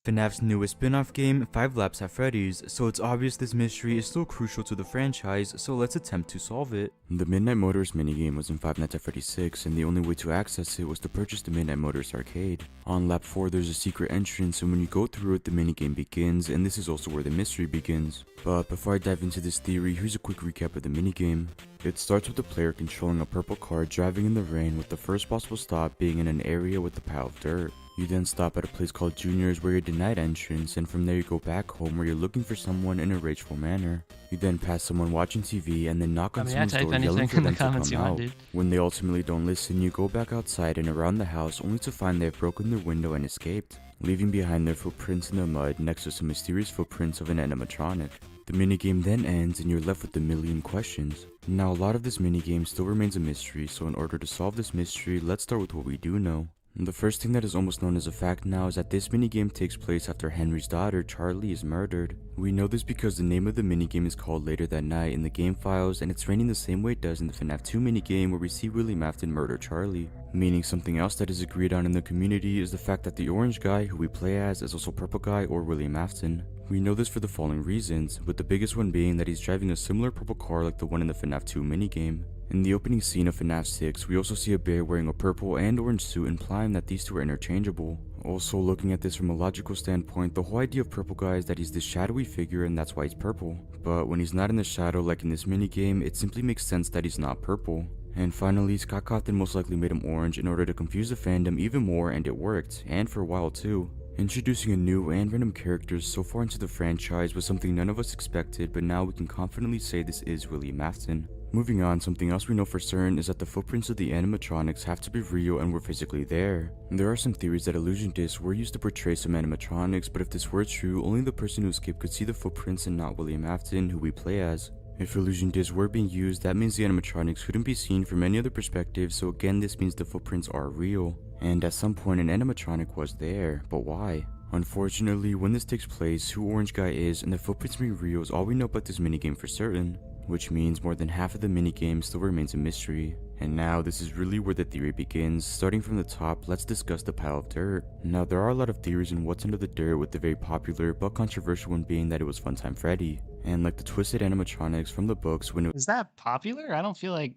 FNAF's newest spin-off game, 5 Laps at Freddy's, so it's obvious this mystery is still crucial to the franchise, so let's attempt to solve it. The Midnight Motorist minigame was in Five Nights at Freddy's 6, and the only way to access it was to purchase the Midnight Motorist arcade. On lap 4 there's a secret entrance, and when you go through it the minigame begins, and this is also where the mystery begins. But before I dive into this theory, here's a quick recap of the minigame. It starts with the player controlling a purple car driving in the rain, with the first possible stop being in an area with a pile of dirt. You then stop at a place called Junior's where you're denied entrance, and from there you go back home where you're looking for someone in a rageful manner. You then pass someone watching TV and then knock on
Yeah,
someone's
type
door yelling
anything
for
in the
them to
comments
come
you want,
out.
dude.
When they ultimately don't listen, you go back outside and around the house only to find they have broken their window and escaped, leaving behind their footprints in the mud next to some mysterious footprints of an animatronic. The minigame then ends and you're left with a million questions. Now a lot of this minigame still remains a mystery, so in order to solve this mystery, let's start with what we do know. The first thing that is almost known as a fact now is that this minigame takes place after Henry's daughter, Charlie, is murdered. We know this because the name of the minigame is called later that night in the game files, and it's raining the same way it does in the FNAF 2 minigame where we see William Afton murder Charlie. Meaning something else that is agreed on in the community is the fact that the orange guy who we play as is also purple guy or William Afton. We know this for the following reasons, with the biggest one being that he's driving a similar purple car like the one in the FNAF 2 minigame. In the opening scene of FNAF 6, we also see a bear wearing a purple and orange suit, implying that these two are interchangeable. Also, looking at this from a logical standpoint, the whole idea of purple guy is that he's this shadowy figure and that's why he's purple. But when he's not in the shadow like in this minigame, it simply makes sense that he's not purple. And finally, Scott Cawthon most likely made him orange in order to confuse the fandom even more, and it worked, and for a while too. Introducing a new and random characters so far into the franchise was something none of us expected, but now we can confidently say this is William Afton. Moving on, something else we know for certain is that the footprints of the animatronics have to be real and were physically there. There are some theories that illusion discs were used to portray some animatronics, but if this were true, only the person who escaped could see the footprints and not William Afton, who we play as. If illusion discs were being used, that means the animatronics couldn't be seen from any other perspective, so again this means the footprints are real. And at some point an animatronic was there, but why? Unfortunately, when this takes place, who Orange Guy is and the footprints being real is all we know about this minigame for certain. Which means more than half of the minigame still remains a mystery. And now this is really where the theory begins. Starting from the top, let's discuss the pile of dirt. Now there are a lot of theories on what's under the dirt, with the very popular but controversial one being that it was Funtime Freddy. And like the twisted animatronics from the books, when it
Is that popular? I don't feel like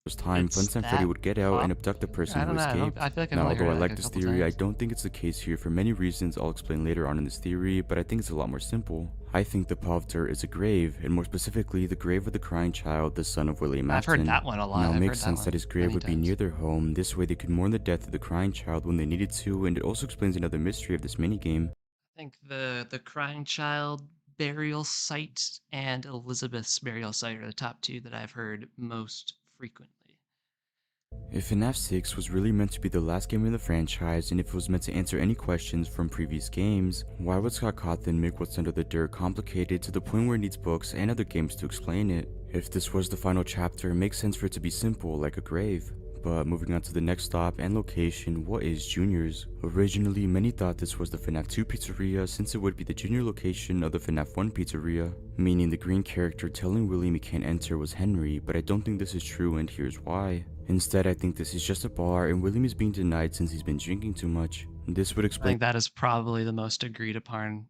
was time, Funtime Freddy would get out and abduct the person
I
who
don't know.
escaped.
I feel like I've
Now
only
although
heard
I
it
like
like a
this
couple
theory, I
times.
don't think it's the case here for many reasons I'll explain later on in this theory, but I think it's a lot more simple. I think the pile of dirt is a grave, and more specifically the grave of the crying child, the son of William Afton.
I've heard that one a lot.
Now it
I've
makes
heard
sense that his grave
many
would be
times.
near their home, this way they could mourn the death of the crying child when they needed to, and it also explains another mystery of this minigame.
I think the crying child burial site and Elizabeth's burial site are the top two that I've heard most frequently.
If FNAF 6 was really meant to be the last game in the franchise, and if it was meant to answer any questions from previous games, why would Scott Cawthon make what's under the dirt complicated to the point where it needs books and other games to explain it? If this was the final chapter, it makes sense for it to be simple, like a grave. But moving on to the next stop and location, what is Junior's? Originally, many thought this was the FNAF 2 pizzeria since it would be the junior location of the FNAF 1 pizzeria, meaning the green character telling William he can't enter was Henry, but I don't think this is true and here's why. Instead, I think this is just a bar and William is being denied since he's been drinking too much. This would
I
explain
think that is probably the most agreed upon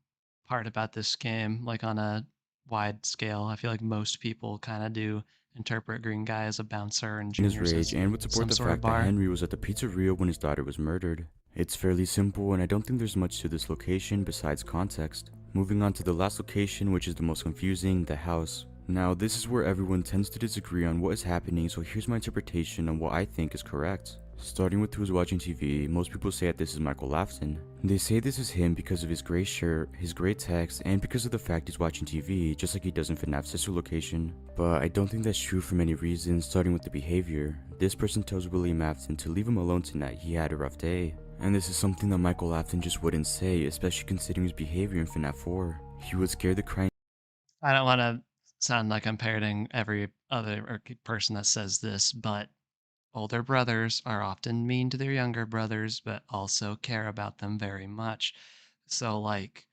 part about this game, like on a wide scale. I feel like most people kind of do interpret Green Guy as a bouncer and
his
Juniors
rage
as
and would support
some
the
sort of
fact that
bar.
Henry was at the pizzeria when his daughter was murdered. It's fairly simple and I don't think there's much to this location besides context. Moving on to the last location, which is the most confusing, the house. Now this is where everyone tends to disagree on what is happening, so here's my interpretation on what I think is correct. Starting with who's watching TV, most people say that this is Michael Afton. They say this is him because of his gray shirt, his gray text, and because of the fact he's watching TV, just like he does in FNAF's sister location. But I don't think that's true for many reasons, starting with the behavior. This person tells William Afton to leave him alone tonight, he had a rough day. And this is something that Michael Afton just wouldn't say, especially considering his behavior in FNAF 4. He would scare the crying.
I don't want to sound like I'm parroting every other person that says this, but older brothers are often mean to their younger brothers, but also care about them very much. So, like,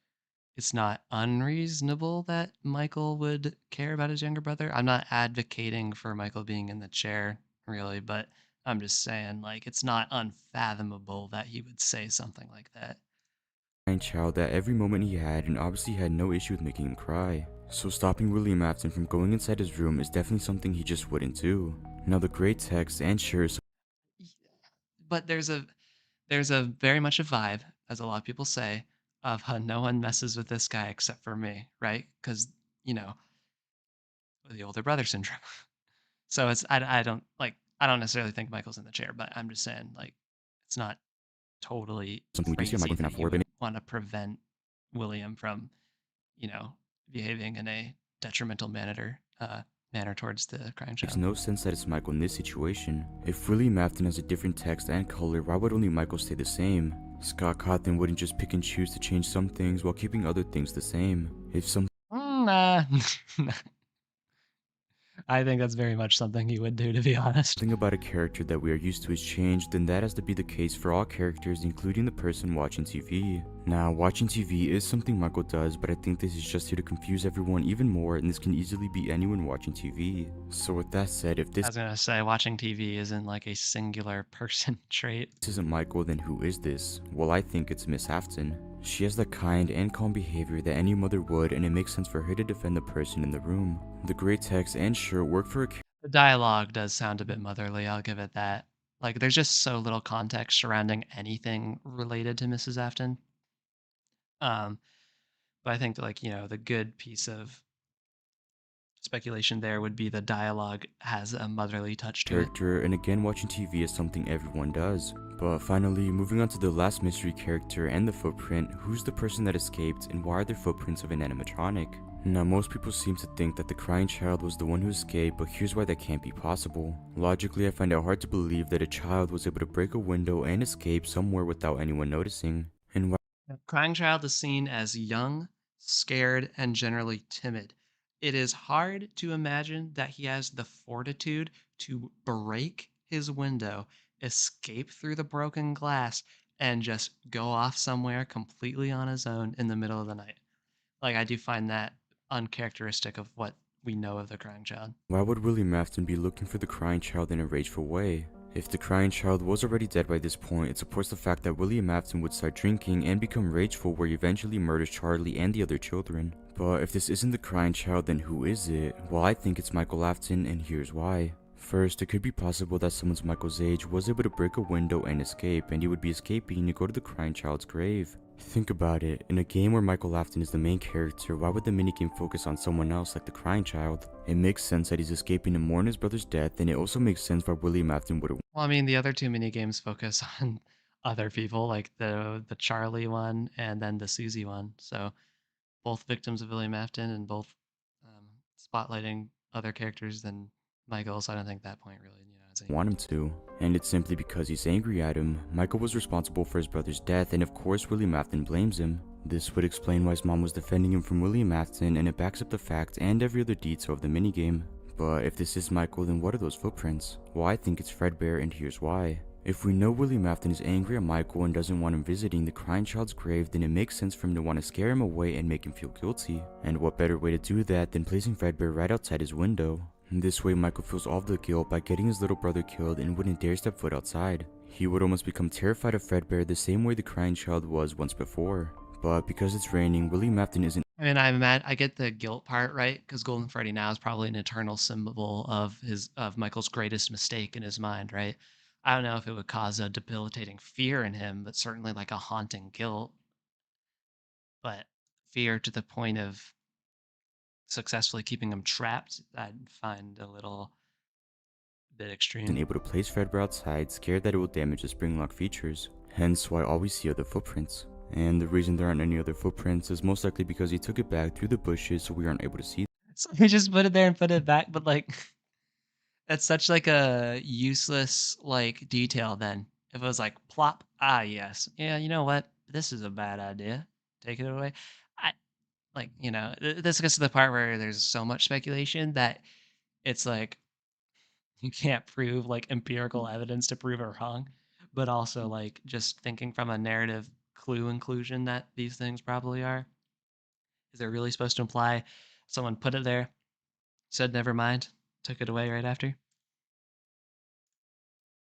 it's not unreasonable that Michael would care about his younger brother. I'm not advocating for Michael being in the chair, really, but I'm just saying, like, it's not unfathomable that he would say something like that.
Child at every moment he had, and obviously had no issue with making him cry. So stopping William Afton from going inside his room is definitely something he just wouldn't do. Now the great text and shirt.
But there's a very much a vibe, as a lot of people say, of no one messes with this guy except for me, right? Because you know the older brother syndrome. So it's I don't like I don't necessarily think Michael's in the chair, but I'm just saying like it's not totally
Something we do see on
crazy
Michael in
that
FNAF
you
4, but
would want to prevent William from, you know, behaving in a detrimental manner towards the crying
Makes
child.
no sense that it's Michael in this situation. If William Afton has a different text and color, why would only Michael stay the same? Scott Cawthon wouldn't just pick and choose to change some things while keeping other things the same. If some
Nah. I think that's very much something he would do, to be honest.
Something about a character that we are used to is changed, then that has to be the case for all characters, including the person watching TV. Now, watching TV is something Michael does, but I think this is just here to confuse everyone even more, and this can easily be anyone watching TV. So with that said, if
I
this
was gonna say, watching TV isn't like a singular person trait.
isn't Michael, then who is this? Well, I think it's Miss Afton. She has the kind and calm behavior that any mother would, and it makes sense for her to defend the person in the room. The great text and shirt work for a
The dialogue does sound a bit motherly, I'll give it that. Like, there's just so little context surrounding anything related to Mrs. Afton. But I think that, like, the good piece of speculation there would be the dialogue has a motherly touch to it.
character, and again, watching TV is something everyone does. But finally, moving on to the last mystery character and the footprint, who's the person that escaped and why are there footprints of an animatronic? Now, most people seem to think that the crying child was the one who escaped, but here's why that can't be possible. Logically, I find it hard to believe that a child was able to break a window and escape somewhere without anyone noticing. And
Crying child is seen as young, scared, and generally timid. It is hard to imagine that he has the fortitude to break his window, escape through the broken glass, and just go off somewhere completely on his own in the middle of the night. Like, I do find that uncharacteristic of what we know of the crying child.
why would William Afton be looking for the crying child in a rageful way? If the crying child was already dead by this point, it supports the fact that William Afton would start drinking and become rageful where he eventually murders Charlie and the other children. But if this isn't the crying child, then who is it? Well, I think it's Michael Afton, and here's why. First, it could be possible that someone's Michael's age was able to break a window and escape, and he would be escaping to go to the crying child's grave. Think about it, in a game where Michael Afton is the main character, why would the minigame focus on someone else like the crying child? It makes sense that he's escaping to mourn his brother's death, and it also makes sense why William Afton would have
Well, I mean, the other two mini games focus on other people, like the Charlie one and then the Susie one. So both victims of William Afton and both spotlighting other characters than Michael. So I don't think that point really, is any
want him to, and it's simply because he's angry at him. Michael was responsible for his brother's death, and of course William Afton blames him. This would explain why his mom was defending him from William Afton, and it backs up the fact and every other detail of the minigame. But if this is Michael, then what are those footprints? Well, I think it's Fredbear, and here's why. If we know William Afton is angry at Michael and doesn't want him visiting the crying child's grave, then it makes sense for him to want to scare him away and make him feel guilty. And what better way to do that than placing Fredbear right outside his window? This way Michael feels all of the guilt by getting his little brother killed and wouldn't dare step foot outside. He would almost become terrified of Fredbear the same way the crying child was once before. But because it's raining, William Afton isn't.
I mean, I'm mad. I get the guilt part, right? Because Golden Freddy now is probably an eternal symbol of Michael's greatest mistake in his mind, right? I don't know if it would cause a debilitating fear in him, but certainly like a haunting guilt. But fear to the point of successfully keeping him trapped, I'd find a little bit extreme.
Able to place Fredbear outside, scared that it will damage the spring lock features. Hence why all we see are the footprints. And the reason there aren't any other footprints is most likely because he took it back through the bushes so we aren't able to see.
So we just put it there and put it back, but like that's such like a useless like detail then. If it was like plop, yes. Yeah, you know what? This is a bad idea. Take it away. I like, this gets to the part where there's so much speculation that it's like you can't prove like empirical evidence to prove it wrong, but also like just thinking from a narrative clue inclusion that these things probably are. Is it really supposed to imply someone put it there, said never mind, took it away right after?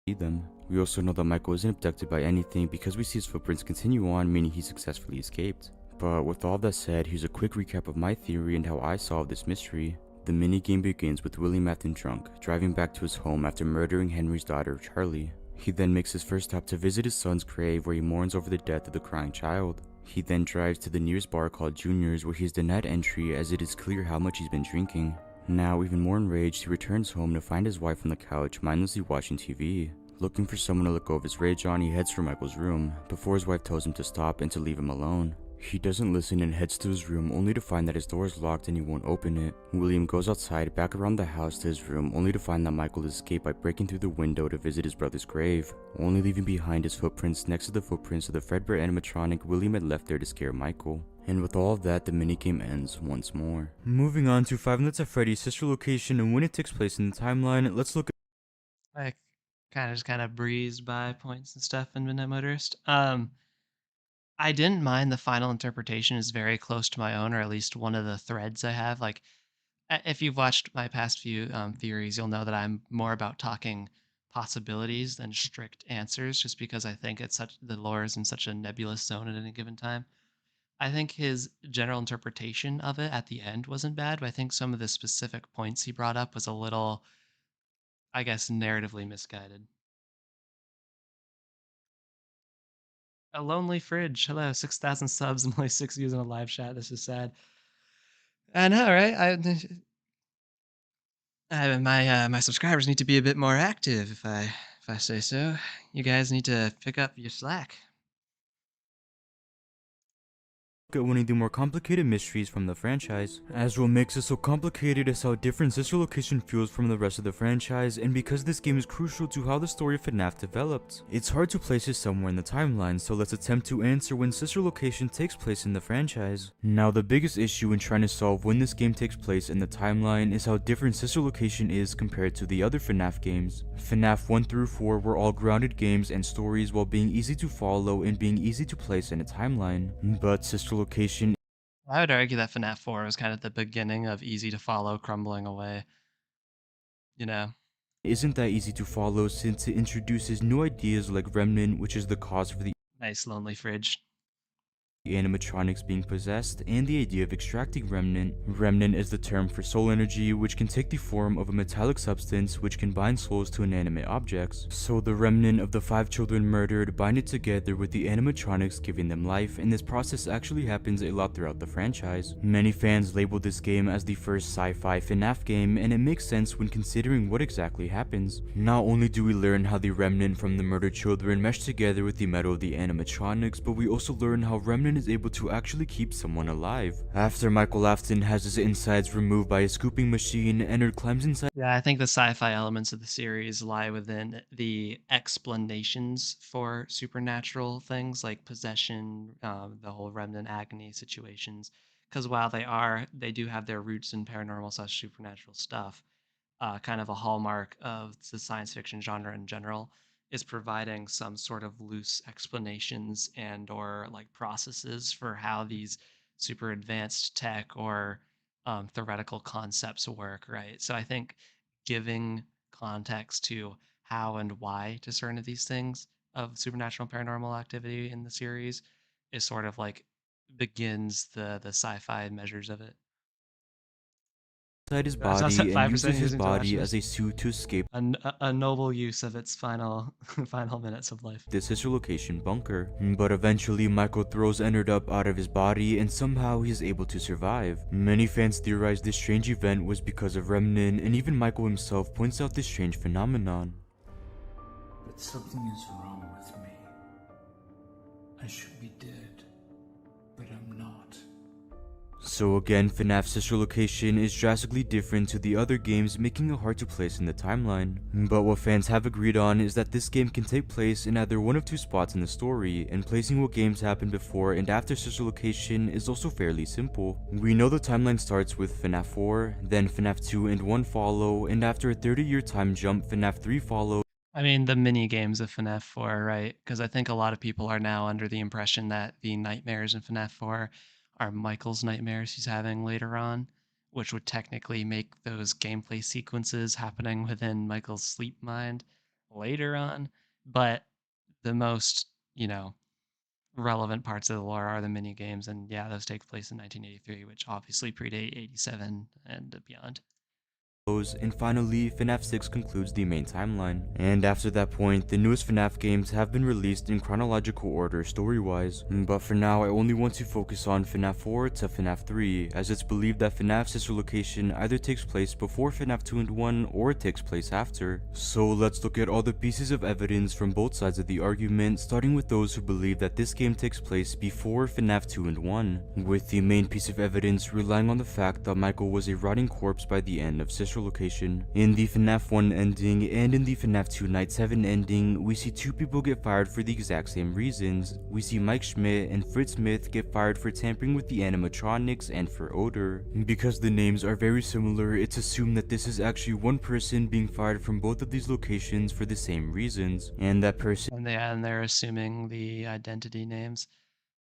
Them. We also know that Michael isn't abducted by anything because we see his footprints continue on, meaning he successfully escaped. But with all that said, here's a quick recap of my theory and how I solved this mystery. The minigame begins with William Afton drunk, driving back to his home after murdering Henry's daughter, Charlie. He then makes his first stop to visit his son's grave where he mourns over the death of the crying child. He then drives to the nearest bar called Junior's where he is denied entry as it is clear how much he's been drinking. Now, even more enraged, he returns home to find his wife on the couch mindlessly watching TV. Looking for someone to look over his rage on, he heads for Michael's room, before his wife tells him to stop and to leave him alone. He doesn't listen and heads to his room only to find that his door is locked and he won't open it. William goes outside back around the house to his room only to find that Michael escaped by breaking through the window to visit his brother's grave, only leaving behind his footprints next to the footprints of the Fredbear animatronic William had left there to scare Michael. And with all of that, the minigame ends once more. Moving on to Five Nights at Freddy's sister location and when it takes place in the timeline, let's look at
I kind of breezed by points and stuff in Midnight Motorist. I didn't mind the final interpretation is very close to my own, or at least one of the threads I have. Like, if you've watched my past few theories, you'll know that I'm more about talking possibilities than strict answers, just because I think it's such the lore is in such a nebulous zone at any given time. I think his general interpretation of it at the end wasn't bad, but I think some of the specific points he brought up was a little, I guess, narratively misguided. A lonely fridge. Hello, 6,000 subs and only 6 views in a live chat. This is sad. I know, right? My subscribers need to be a bit more active, if I say so. You guys need to pick up your slack.
at one of the more complicated mysteries from the franchise. As what makes it so complicated is how different Sister Location feels from the rest of the franchise, and because this game is crucial to how the story of FNAF developed. It's hard to place it somewhere in the timeline, so let's attempt to answer when Sister Location takes place in the franchise. Now, the biggest issue in trying to solve when this game takes place in the timeline is how different Sister Location is compared to the other FNAF games. FNAF 1 through 4 were all grounded games and stories while being easy to follow and being easy to place in a timeline, but Sister Location
I would argue that FNAF 4 was kind of the beginning of easy to follow crumbling away. You know?
isn't that easy to follow since it introduces new ideas like Remnant, which is the cause for the
Nice lonely fridge.
animatronics being possessed, and the idea of extracting Remnant. Remnant is the term for soul energy, which can take the form of a metallic substance which can bind souls to inanimate objects. So the remnant of the 5 children murdered bind it together with the animatronics giving them life, and this process actually happens a lot throughout the franchise. Many fans label this game as the first sci-fi FNAF game, and it makes sense when considering what exactly happens. Not only do we learn how the remnant from the murdered children mesh together with the metal of the animatronics, but we also learn how Remnant is able to actually keep someone alive. After Michael Afton has his insides removed by a scooping machine, Ennard climbs inside.
Yeah, I think the sci-fi elements of the series lie within the explanations for supernatural things like possession, the whole remnant agony situations. Because while they do have their roots in paranormal slash supernatural stuff, kind of a hallmark of the science fiction genre in general is providing some sort of loose explanations and or like processes for how these super advanced tech or theoretical concepts work, right? So I think giving context to how and why to certain of these things of supernatural and paranormal activity in the series is sort of like begins the sci-fi measures of it.
His
So that's at
body and uses
5%
his
using
body
Telestrious.
as a suit to escape
A noble use of its final final minutes of life.
this Sister Location bunker. But eventually Michael throws Ennard up out of his body and somehow he is able to survive. Many fans theorize this strange event was because of Remnant, and even Michael himself points out this strange phenomenon.
But something is wrong with me. I should be dead, but I'm not.
So again, FNAF Sister Location is drastically different to the other games, making it hard to place in the timeline. But what fans have agreed on is that this game can take place in either one of 2 spots in the story, and placing what games happened before and after Sister Location is also fairly simple. We know the timeline starts with FNAF 4, then FNAF 2 and 1 follow, and after a 30-year time jump, FNAF 3 follow.
I mean, the mini games of FNAF 4, right? Because I think a lot of people are now under the impression that the nightmares in FNAF 4 are Michael's nightmares he's having later on, which would technically make those gameplay sequences happening within Michael's sleep mind later on. But the most, relevant parts of the lore are the mini games, and yeah, those take place in 1983, which obviously predate 87 and beyond.
and finally, FNAF 6 concludes the main timeline. And after that point, the newest FNAF games have been released in chronological order story-wise. But for now, I only want to focus on FNAF 4 to FNAF 3, as it's believed that FNAF's sister location either takes place before FNAF 2 and 1 or it takes place after. So let's look at all the pieces of evidence from both sides of the argument, starting with those who believe that this game takes place before FNAF 2 and 1, with the main piece of evidence relying on the fact that Michael was a rotting corpse by the end of sister location. In the FNAF 1 ending and in the FNAF 2 Night 7 ending, we see two people get fired for the exact same reasons. We see Mike Schmidt and Fritz Smith get fired for tampering with the animatronics and for odor. Because the names are very similar, it's assumed that this is actually one person being fired from both of these locations for the same reasons, and that person
And they're assuming the identity names.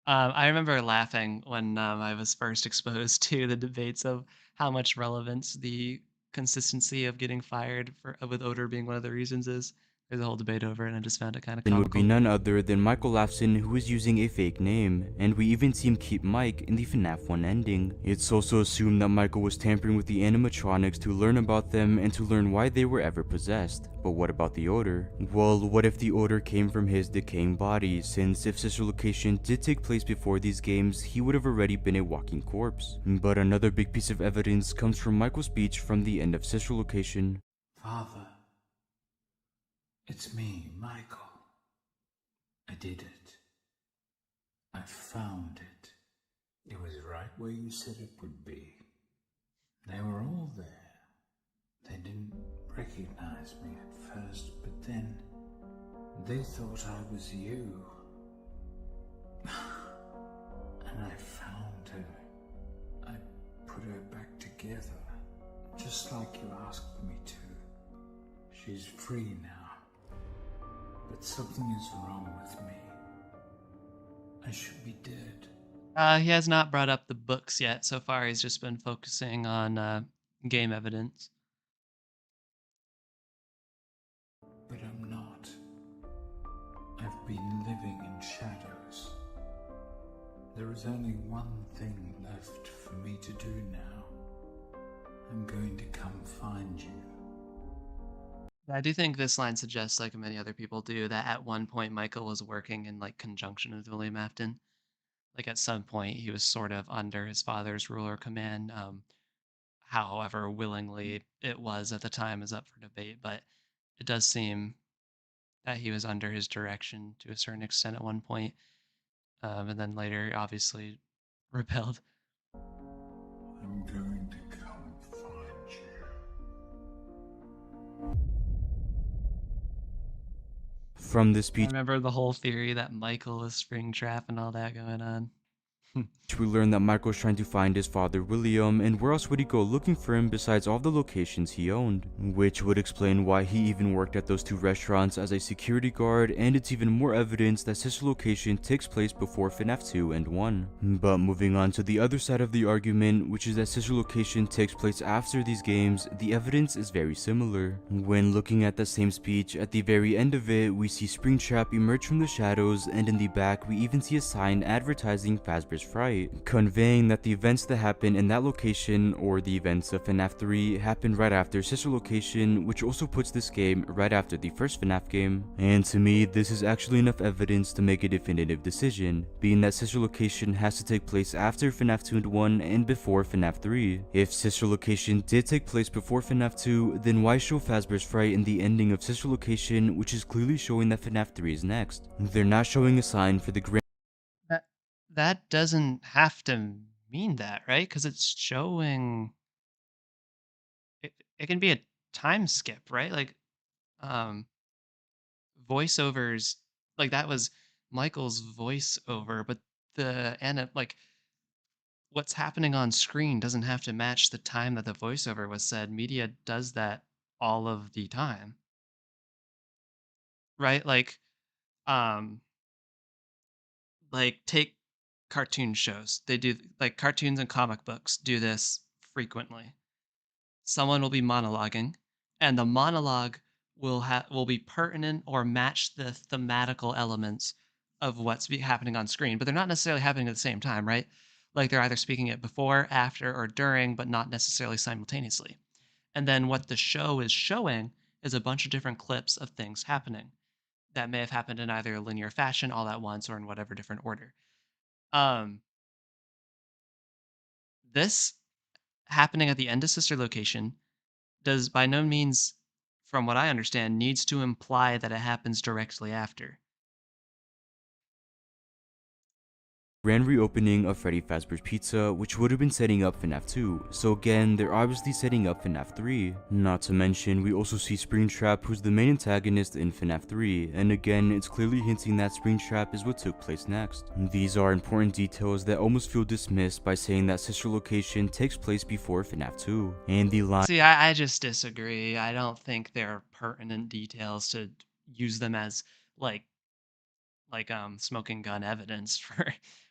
I remember laughing when I was first exposed to the debates of how much relevance the consistency of getting fired for with odor being one of the reasons is. There's a whole debate over it, and I just found it kind of
would be
comical.
none other than Michael Lafson, who is using a fake name, and we even see him keep Mike in the FNAF 1 ending. It's also assumed that Michael was tampering with the animatronics to learn about them and to learn why they were ever possessed. But what about the odor? Well, what if the odor came from his decaying body, since if Sister Location did take place before these games, he would have already been a walking corpse. But another big piece of evidence comes from Michael's speech from the end of Sister Location.
Father, it's me, Michael. I did it. I found it. It was right where you said it would be. They were all there. They didn't recognize me at first, but then they thought I was you. And I found her. I put her back together, just like you asked me to. She's free now. But something is wrong with me. I should be dead.
He has not brought up the books yet. So far, he's just been focusing on game evidence.
But I'm not. I've been living in shadows. There is only one thing left for me to do now. I'm going to come find you.
I do think this line suggests, like many other people do, that at one point Michael was working in like conjunction with William Afton. Like at some point he was sort of under his father's rule or command. However willingly it was at the time is up for debate, but it does seem that he was under his direction to a certain extent at one point, and then later obviously rebelled.
I'm going to come find you.
From this speech,
Remember the whole theory that Michael was Springtrap and all that going on?
we learn that Michael's trying to find his father William, and where else would he go looking for him besides all the locations he owned? Which would explain why he even worked at those two restaurants as a security guard, and it's even more evidence that Sister Location takes place before FNAF 2 and 1. But moving on to the other side of the argument, which is that Sister Location takes place after these games, the evidence is very similar. When looking at the same speech, at the very end of it, we see Springtrap emerge from the shadows, and in the back we even see a sign advertising Fazbear's Fright, conveying that the events that happen in that location, or the events of FNAF 3, happen right after Sister Location, which also puts this game right after the first FNAF game. And to me, this is actually enough evidence to make a definitive decision, being that Sister Location has to take place after FNAF 2 and 1 and before FNAF 3. If Sister Location did take place before FNAF 2, then why show Fazbear's Fright in the ending of Sister Location, which is clearly showing that FNAF 3 is next? They're not showing a sign for the grand
That doesn't have to mean that, right? Because it's showing it can be a time skip, right? Like um voiceovers, like that was Michael's voiceover, but like what's happening on screen doesn't have to match the time that the voiceover was said. Media does that all of the time, right? Um like take cartoon shows. They do like cartoons and comic books do this frequently. Someone will be monologuing, and the monologue will be pertinent or match the thematical elements of happening on screen, but they're not necessarily happening at the same time, right? Like they're either speaking it before, after, or during, but not necessarily simultaneously. And then what the show is showing is a bunch of different clips of things happening that may have happened in either a linear fashion all at once or in whatever different order. Um, this happening at the end of Sister Location does by no means, from what I understand, needs to imply that it happens directly after.
grand reopening of Freddy Fazbear's Pizza, which would have been setting up FNAF 2, so again, they're obviously setting up FNAF 3. Not to mention, we also see Springtrap, who's the main antagonist in FNAF 3, and again, it's clearly hinting that Springtrap is what took place next. These are important details that almost feel dismissed by saying that Sister Location takes place before FNAF 2, and the line—
See, I just disagree. I don't think they're pertinent details to use them as like smoking gun evidence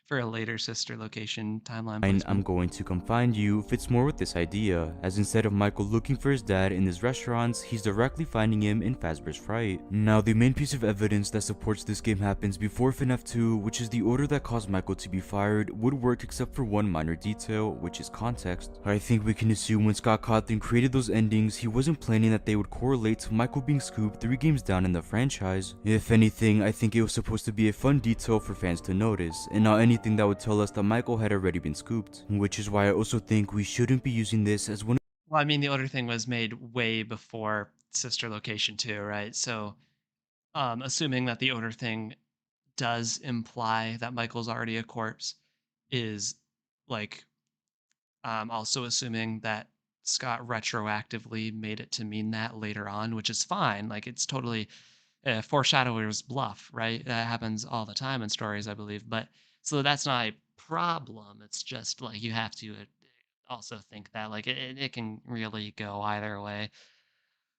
for a later Sister Location timeline
I'm
placement.
going to come find you fits more with this idea, as instead of Michael looking for his dad in his restaurants, he's directly finding him in Fazbear's Fright. Now, the main piece of evidence that supports this game happens before FNAF 2, which is the order that caused Michael to be fired, would work except for one minor detail, which is context. I think we can assume when Scott Cawthon created those endings, he wasn't planning that they would correlate to Michael being scooped 3 games down in the franchise. If anything, I think it was supposed to be a fun detail for fans to notice, and not anything that would tell us that Michael had already been scooped, which is why I also think we shouldn't be using this as one.
Well, I mean, the order thing was made way before Sister Location 2, right? So, assuming that the odor thing does imply that Michael's already a corpse is like also assuming that Scott retroactively made it to mean that later on, which is fine. Like it's totally foreshadower's bluff, right? That happens all the time in stories, I believe. But so that's not a problem. It's just like you have to also think that like it can really go either way.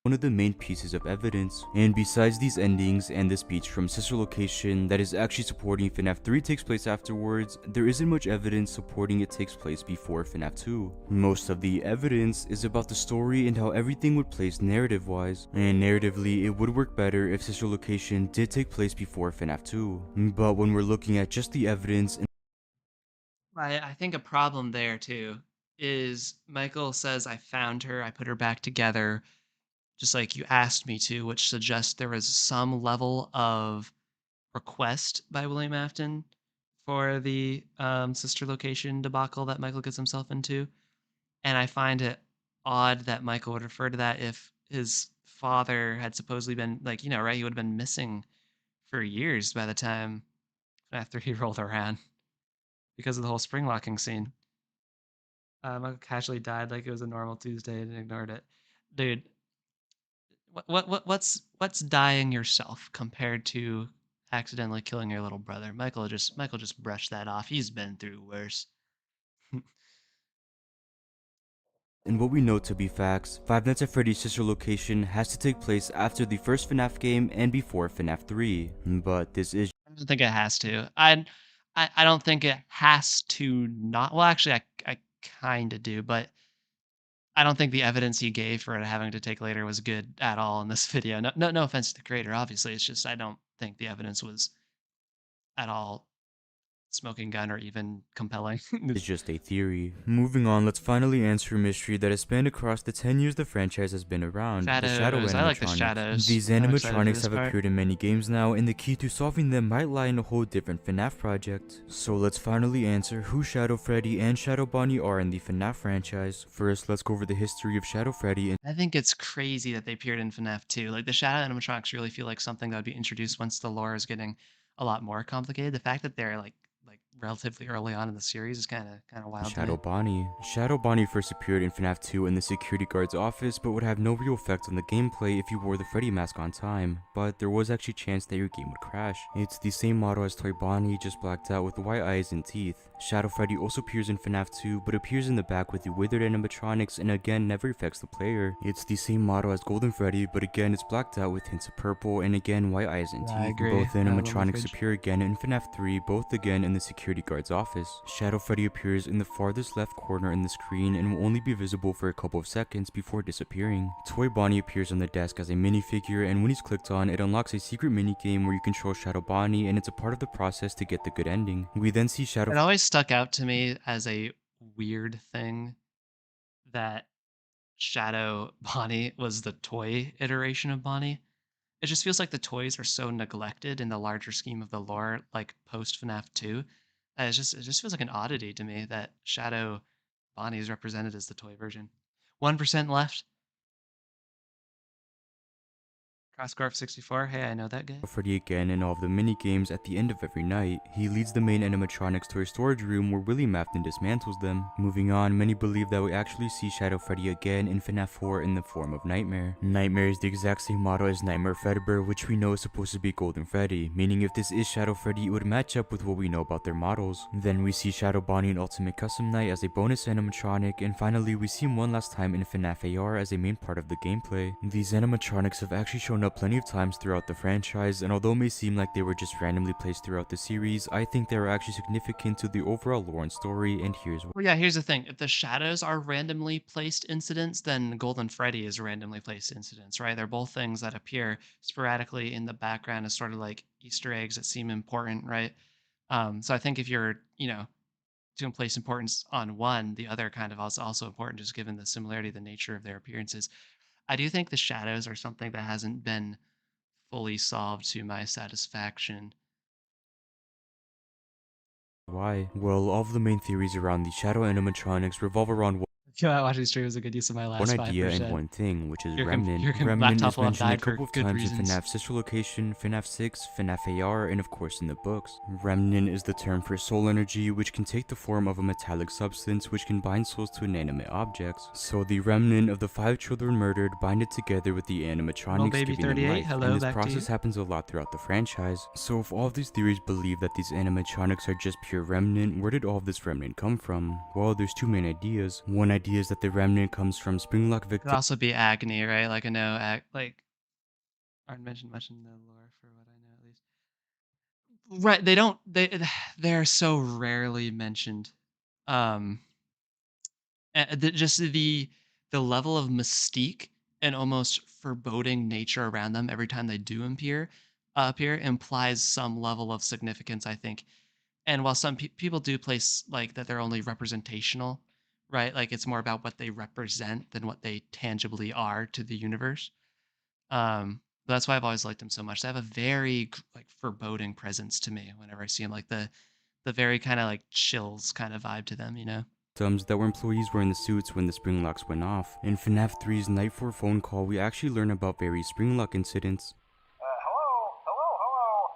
One of the main pieces of evidence, and besides these endings and the speech from Sister Location that is actually supporting FNAF 3 takes place afterwards, there isn't much evidence supporting it takes place before FNAF 2. Most of the evidence is about the story and how everything would place narrative-wise, and narratively it would work better if Sister Location did take place before FNAF 2. But when we're looking at just the evidence,
I think a problem there too is Michael says, I found her, I put her back together, just like you asked me to, which suggests there was some level of request by William Afton for the Sister Location debacle that Michael gets himself into. And I find it odd that Michael would refer to that if his father had supposedly been, like, right? He would have been missing for years by the time after he rolled around because of the whole spring locking scene. Michael casually died like it was a normal Tuesday and ignored it. Dude, what's dying yourself compared to accidentally killing your little brother? Michael just brushed that off. He's been through worse.
and what we know to be facts, Five Nights at Freddy's Sister Location has to take place after the first FNAF game and before FNAF 3, but this is—
I don't think it has to. I don't think it has to not. Well, actually, I kind of do, but I don't think the evidence he gave for it having to take later was good at all in this video. No offense to the creator, obviously. It's just I don't think the evidence was at all smoking gun or even compelling.
just a theory. Moving on, let's finally answer a mystery that has spanned across the 10 years the franchise has been around, the shadow animatronics.
I like the shadows.
These
I'm excited for
animatronics
this
have
part.
appeared in many games now, and the key to solving them might lie in a whole different FNAF project. So let's finally answer who Shadow Freddy and Shadow Bonnie are in the FNAF franchise. First, let's go over the history of Shadow Freddy and—
I think it's crazy that they appeared in FNAF 2. Like the shadow animatronics really feel like something that would be introduced once the lore is getting a lot more complicated. The fact that they're like relatively early on in the series is kind of wild to
Shadow
me.
Bonnie. Shadow Bonnie first appeared in FNAF 2 in the security guard's office, but would have no real effect on the gameplay if you wore the Freddy mask on time, but there was actually a chance that your game would crash. It's the same model as Toy Bonnie, just blacked out with white eyes and teeth. Shadow Freddy also appears in FNAF 2, but appears in the back with the withered animatronics and again never affects the player. It's the same model as Golden Freddy, but again it's blacked out with hints of purple and again white eyes and teeth.
I agree.
Both animatronics appear again in FNAF 3, both again in the security guard's office. Shadow Freddy appears in the farthest left corner in the screen and will only be visible for a couple of seconds before disappearing. Toy Bonnie appears on the desk as a minifigure, and when he's clicked on, it unlocks a secret minigame where you control Shadow Bonnie, and it's a part of the process to get the good ending. We then see Shadow—
It always stuck out to me as a weird thing that Shadow Bonnie was the toy iteration of Bonnie. It just feels like the toys are so neglected in the larger scheme of the lore, like post FNAF 2. It just feels like an oddity to me that Shadow Bonnie is represented as the toy version. 1% left. CrossCorp 64. Hey, I know that guy.
Freddy again in all of the mini games at the end of every night. He leads the main animatronics to a storage room where Willie Mafton dismantles them. Moving on, many believe that we actually see Shadow Freddy again in FNAF 4 in the form of Nightmare. Nightmare is the exact same model as Nightmare Fredbear, which we know is supposed to be Golden Freddy, meaning if this is Shadow Freddy, it would match up with what we know about their models. Then we see Shadow Bonnie in Ultimate Custom Night as a bonus animatronic, and finally we see him one last time in FNAF AR as a main part of the gameplay. These animatronics have actually shown up plenty of times throughout the franchise, and although it may seem like they were just randomly placed throughout the series, I think they are actually significant to the overall lore and story, and here's why.
Well, yeah, here's the thing. If the shadows are randomly placed incidents, then Golden Freddy is randomly placed incidents, right? They're both things that appear sporadically in the background as sort of like Easter eggs that seem important, right? So I think if you're, to place importance on one, the other kind of also important, just given the similarity, the nature of their appearances. I do think the shadows are something that hasn't been fully solved to my satisfaction.
Why? Well, all of the main theories around the shadow animatronics revolve around
Watching stream was a good use of my
one
last
idea and
5%.
one thing, which is
Your
Remnant. Remnant
laptop
is
will have
mentioned a
died for
couple of
good
times
reasons.
in FNAF's sister location, FNAF 6, FNAF AR, and of course in the books. Remnant is the term for soul energy, which can take the form of a metallic substance which can bind souls to inanimate objects. So the remnant of the 5 children murdered bind it together with the animatronics,
Baby
giving them
38,
life,
hello,
and this
back to
process
you.
happens a lot throughout the franchise. So if all of these theories believe that these animatronics are just pure remnant, where did all of this remnant come from? Well, there's two main ideas. One idea is that the remnant comes from Springlock
Could
victims.
also be agony, right? Like I know, aren't mentioned much in the lore for what I know at least. Right? They don't. They're so rarely mentioned. Um, just the level of mystique and almost foreboding nature around them every time they do appear implies some level of significance, I think. And while some people do place like that they're only representational, right? Like it's more about what they represent than what they tangibly are to the universe. That's why I've always liked them so much. They have a very like foreboding presence to me whenever I see them, like the very kind of like chills kind of vibe to them,
that were employees wearing the suits when the spring locks went off. In FNAF 3's Night 4 phone call, we actually learn about various spring lock incidents.
Hello.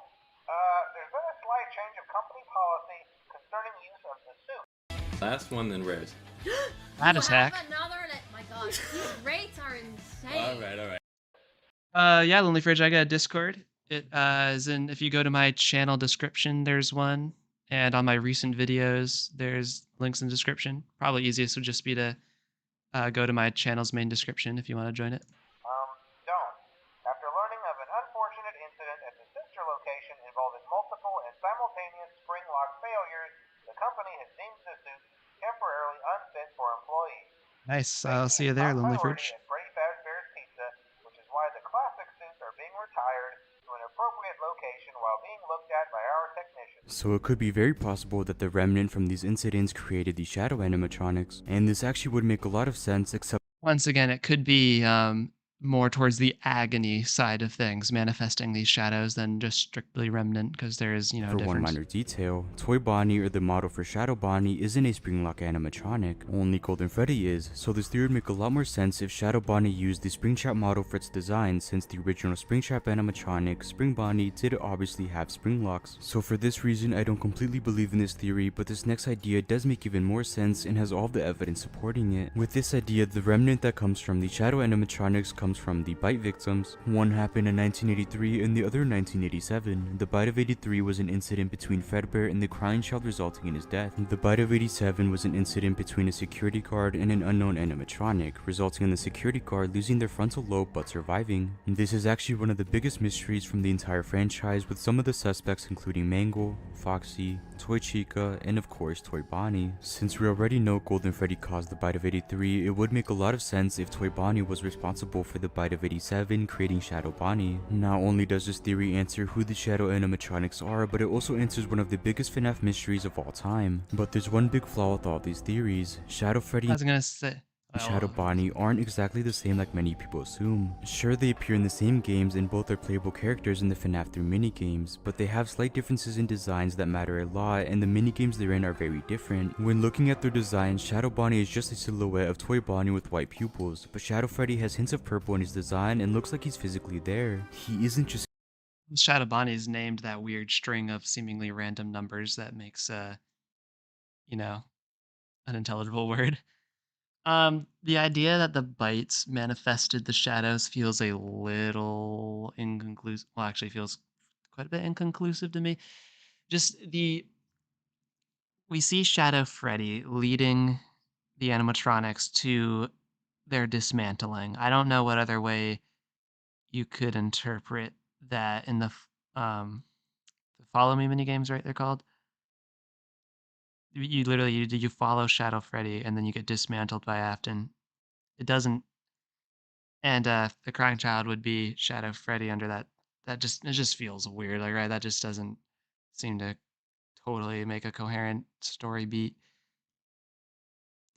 There's been a slight change of company policy concerning use of the suit.
Last one, then Rez.
That attack.
My god, these rates are insane.
Alright. Yeah, Lonely Fridge, I got a Discord. It is in, if you go to my channel description, there's one. And on my recent videos, there's links in the description. Probably easiest would just be to go to my channel's main description if you want to join it.
Don't. After learning of an unfortunate incident at the sister location involving multiple and simultaneous spring lock failures, the company has deemed the suit temporarily unfit for employees.
Nice. I'll see you there, Lonely Fridge.
Freddy Fazbear's Pizza, which is why the classic suits are being retired to an appropriate location while being looked at by our technicians.
So it could be very possible that the remnant from these incidents created the shadow animatronics, and this actually would make a lot of sense, except
once again, it could be more towards the agony side of things, manifesting these shadows than just strictly remnant, because there is,
for
difference.
one minor detail, Toy Bonnie, or the model for Shadow Bonnie, isn't a Springlock animatronic, only Golden Freddy is, so this theory would make a lot more sense if Shadow Bonnie used the Springtrap model for its design, since the original Springtrap animatronic, Spring Bonnie, did obviously have Springlocks. So for this reason, I don't completely believe in this theory, but this next idea does make even more sense and has all of the evidence supporting it. With this idea, the remnant that comes from the Shadow animatronics comes from the bite victims. One happened in 1983 and the other in 1987. The bite of 83 was an incident between Fredbear and the crying child resulting in his death. The bite of 87 was an incident between a security guard and an unknown animatronic, resulting in the security guard losing their frontal lobe but surviving. This is actually one of the biggest mysteries from the entire franchise, with some of the suspects including Mangle, Foxy, Toy Chica, and of course Toy Bonnie. Since we already know Golden Freddy caused the bite of 83, it would make a lot of sense if Toy Bonnie was responsible for the bite of 87, creating Shadow Bonnie. Not only does this theory answer who the Shadow animatronics are, but it also answers one of the biggest FNAF mysteries of all time. But there's one big flaw with all these theories. Shadow Freddy—
I was gonna say,
Shadow Bonnie aren't exactly the same like many people assume. Sure, they appear in the same games and both are playable characters in the FNAF 3 minigames, but they have slight differences in designs that matter a lot, and the minigames they're in are very different. When looking at their designs, Shadow Bonnie is just a silhouette of Toy Bonnie with white pupils, but Shadow Freddy has hints of purple in his design and looks like he's physically there. He isn't just
Shadow Bonnie is named that weird string of seemingly random numbers that makes you know, unintelligible word. The idea that the bites manifested the shadows feels a little inconclusive. Well, actually, feels quite a bit inconclusive to me. Just we see Shadow Freddy leading the animatronics to their dismantling. I don't know what other way you could interpret that in the follow me mini games, right? They're called. You literally you follow Shadow Freddy and then you get dismantled by Afton. It doesn't. And, the crying child would be Shadow Freddy under that. It just feels weird, like, right? That just doesn't seem to totally make a coherent story beat.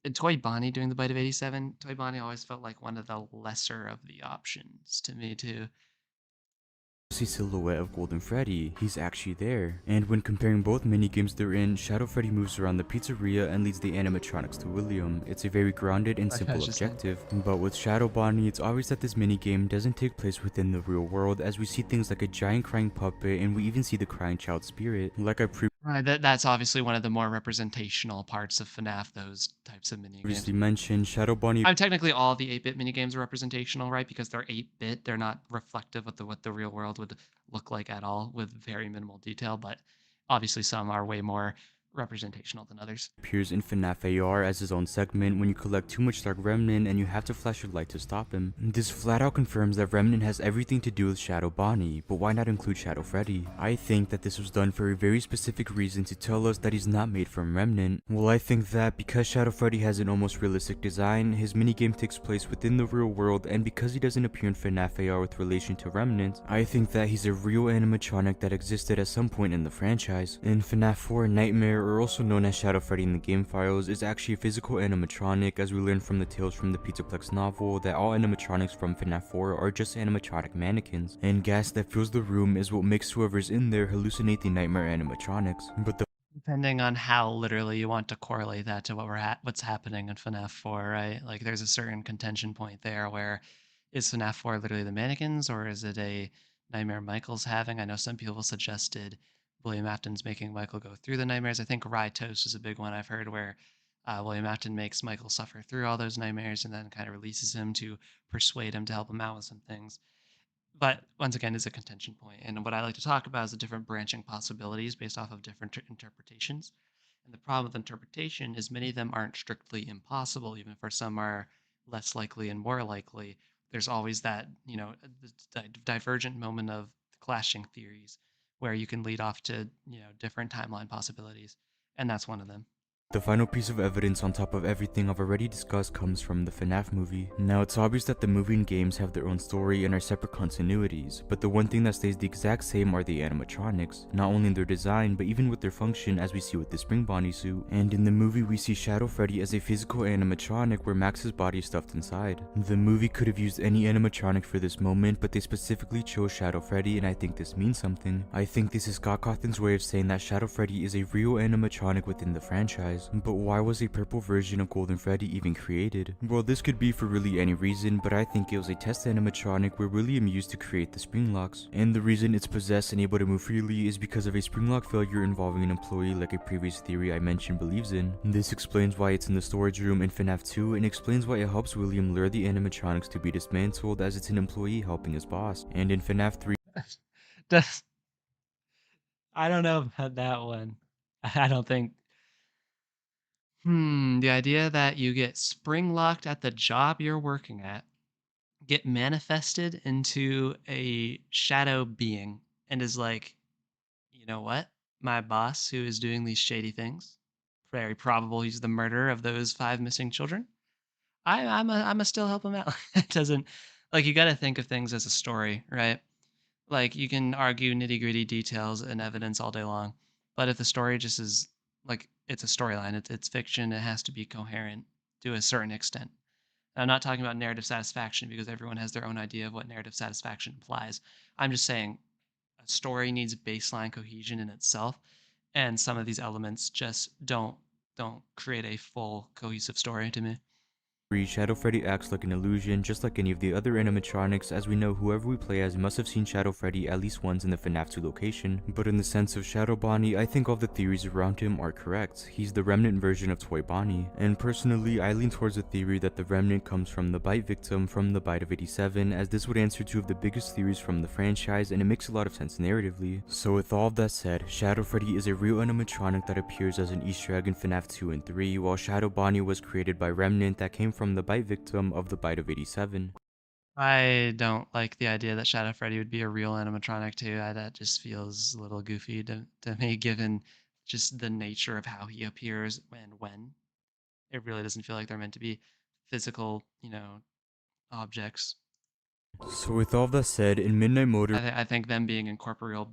And Toy Bonnie doing the Bite of 87, Toy Bonnie always felt like one of the lesser of the options to me too.
a silhouette of Golden Freddy, he's actually there. And when comparing both minigames they're in, Shadow Freddy moves around the pizzeria and leads the animatronics to William. It's a very grounded and simple objective. But with Shadow Bonnie, it's obvious that this minigame doesn't take place within the real world, as we see things like a giant crying puppet and we even see the crying child spirit. Like I
Right, that's obviously one of the more representational parts of FNAF, those types of minigames.
previously mentioned, Shadow Bonnie
Technically all the 8-bit minigames are representational, right? Because they're 8-bit, they're not reflective of what the real world would look like at all, with very minimal detail, but obviously some are way more representational than others.
appears in FNAF AR as his own segment when you collect too much Dark Remnant and you have to flash your light to stop him. This flat out confirms that Remnant has everything to do with Shadow Bonnie, but why not include Shadow Freddy? I think that this was done for a very specific reason to tell us that he's not made from Remnant. Well, I think that because Shadow Freddy has an almost realistic design, his minigame takes place within the real world, and because he doesn't appear in FNAF AR with relation to Remnant, I think that he's a real animatronic that existed at some point in the franchise. In FNAF 4, Nightmare, or also known as Shadow Freddy in the game files, is actually a physical animatronic, as we learn from the Tales from the Pizzaplex novel that all animatronics from FNAF 4 are just animatronic mannequins, and gas that fills the room is what makes whoever's in there hallucinate the nightmare animatronics. But the
Depending on how literally you want to correlate that to what's happening in FNAF 4, right? Like there's a certain contention point there where is FNAF 4 literally the mannequins or is it a nightmare Michael's having? I know some people suggested William Afton's making Michael go through the nightmares. I think Rye Toast is a big one I've heard where William Afton makes Michael suffer through all those nightmares and then kind of releases him to persuade him to help him out with some things. But once again, is a contention point. And what I like to talk about is the different branching possibilities based off of different interpretations. And the problem with interpretation is many of them aren't strictly impossible, even for some are less likely and more likely. There's always that, divergent moment of clashing theories where you can lead off to, different timeline possibilities. And that's one of them.
The final piece of evidence on top of everything I've already discussed comes from the FNAF movie. Now, it's obvious that the movie and games have their own story and are separate continuities, but the one thing that stays the exact same are the animatronics, not only in their design, but even with their function, as we see with the Spring Bonnie suit. And in the movie, we see Shadow Freddy as a physical animatronic where Max's body is stuffed inside. The movie could have used any animatronic for this moment, but they specifically chose Shadow Freddy, and I think this means something. I think this is Scott Cawthon's way of saying that Shadow Freddy is a real animatronic within the franchise. But why was a purple version of Golden Freddy even created? Well, this could be for really any reason, but I think it was a test animatronic where William used to create the spring locks. And the reason it's possessed and able to move freely is because of a spring lock failure involving an employee like a previous theory I mentioned believes in. This explains why it's in the storage room in FNAF 2 and explains why it helps William lure the animatronics to be dismantled as it's an employee helping his boss. And in FNAF 3
I don't know about that one. I don't think the idea that you get spring locked at the job you're working at, get manifested into a shadow being, and is like, you know what? My boss, who is doing these shady things, very probable he's the murderer of those 5 missing children. I'm a still help him out. It doesn't like you got to think of things as a story, right? Like you can argue nitty gritty details and evidence all day long, but if the story just is like it's a storyline, it's fiction, it has to be coherent to a certain extent. I'm not talking about narrative satisfaction because everyone has their own idea of what narrative satisfaction implies. I'm just saying a story needs baseline cohesion in itself, and some of these elements just don't create a full cohesive story to me.
Shadow Freddy acts like an illusion, just like any of the other animatronics, as we know whoever we play as must have seen Shadow Freddy at least once in the FNAF 2 location. But in the sense of Shadow Bonnie, I think all the theories around him are correct. He's the remnant version of Toy Bonnie, and personally, I lean towards the theory that the remnant comes from the bite victim from the bite of 87, as this would answer two of the biggest theories from the franchise, and it makes a lot of sense narratively. So with all of that said, Shadow Freddy is a real animatronic that appears as an Easter egg in FNAF 2 and 3, while Shadow Bonnie was created by Remnant that came from the bite victim of the bite of 87.
I don't like the idea that Shadow Freddy would be a real animatronic too. That just feels a little goofy to me, given just the nature of how he appears and when. It really doesn't feel like they're meant to be physical, objects.
So with all that said, in Midnight Motor,
I think them being incorporeal,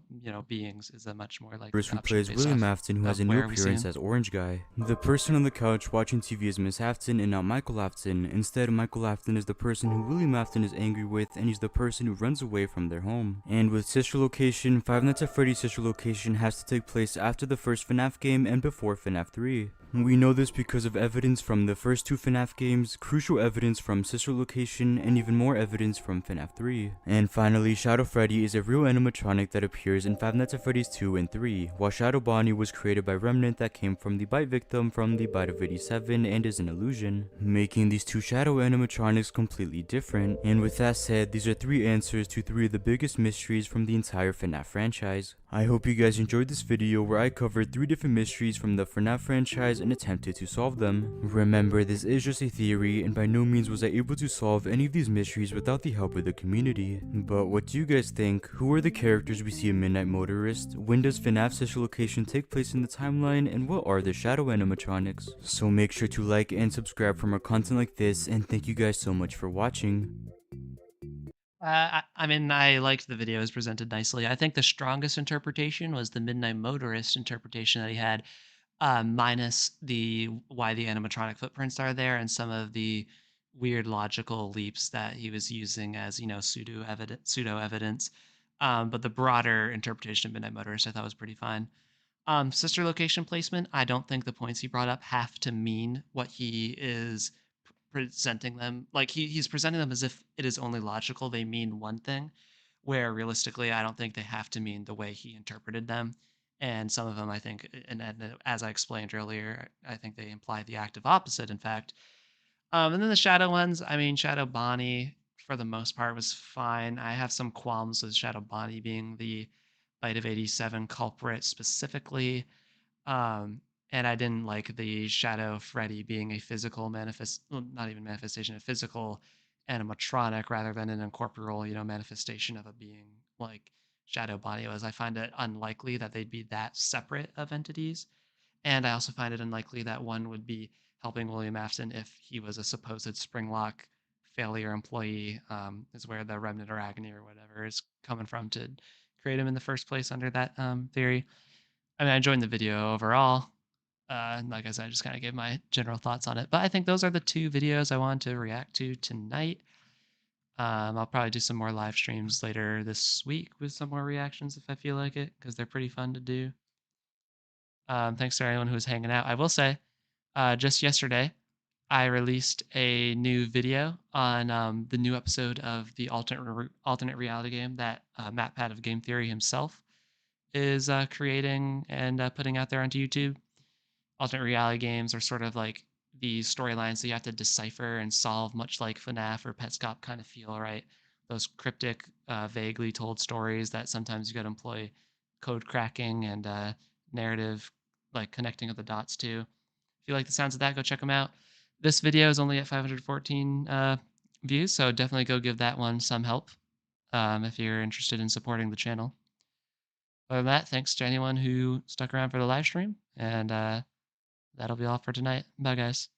beings is a much more likely
we play
option
as
based
William
off
Afton, who has
of
a new
where we see
appearance
him.
as Orange Guy. The person on the couch watching TV is Miss Afton and not Michael Afton. Instead, Michael Afton is the person who William Afton is angry with, and he's the person who runs away from their home. And with Sister Location, Five Nights at Freddy's Sister Location has to take place after the first FNAF game and before FNAF 3. We know this because of evidence from the first two FNAF games, crucial evidence from Sister Location, and even more evidence from FNAF 3. And finally, Shadow Freddy is a real animatronic that appears in Five Nights at Freddy's 2 and 3, while Shadow Bonnie was created by Remnant that came from the bite victim from the bite of 87 and is an illusion, making these two Shadow animatronics completely different. And with that said, these are three answers to three of the biggest mysteries from the entire FNAF franchise. I hope you guys enjoyed this video where I covered three different mysteries from the FNAF franchise and attempted to solve them. Remember, this is just a theory, and by no means was I able to solve any of these mysteries without the help of the community. But what do you guys think? Who are the characters we see in Midnight Motorist? When does FNAF Sister Location take place in the timeline? And what are the Shadow animatronics? So make sure to like and subscribe for more content like this, and thank you guys so much for watching.
I mean, I liked the videos presented nicely. I think the strongest interpretation was the Midnight Motorist interpretation that he had, minus the why the animatronic footprints are there and some of the weird logical leaps that he was using as pseudo evidence. But the broader interpretation of Midnight Motorist I thought was pretty fine. Sister location placement, I don't think the points he brought up have to mean what he is presenting them. Like he's presenting them as if it is only logical they mean one thing, where realistically I don't think they have to mean the way he interpreted them. And some of them I think, and as I explained earlier, I think they imply the active opposite, in fact. And then the Shadow ones, I mean, Shadow Bonnie for the most part was fine. I have some qualms with Shadow Bonnie being the Bite of 87 culprit specifically. Um, and I didn't like the Shadow Freddy being a physical well, not even manifestation, a physical animatronic rather than an incorporeal, manifestation of a being like Shadow Bonnie was. I find it unlikely that they'd be that separate of entities. And I also find it unlikely that one would be helping William Afton if he was a supposed Springlock failure employee, is where the remnant or agony or whatever is coming from to create him in the first place under that theory. I mean, I enjoyed the video overall. Like I said, I just kind of gave my general thoughts on it. But I think those are the two videos I wanted to react to tonight. I'll probably do some more live streams later this week with some more reactions if I feel like it, because they're pretty fun to do. Thanks to anyone who was hanging out. I will say, just yesterday, I released a new video on the new episode of the alternate reality game that Matt Pat of Game Theory himself is creating and putting out there onto YouTube. Alternate reality games are sort of like the storylines that you have to decipher and solve, much like FNAF or Petscop kind of feel, right? Those cryptic, vaguely told stories that sometimes you got to employ code cracking and narrative, like connecting of the dots to. If you like the sounds of that, go check them out. This video is only at 514 views, so definitely go give that one some help if you're interested in supporting the channel. Other than that, thanks to anyone who stuck around for the live stream, and that'll be all for tonight. Bye, guys.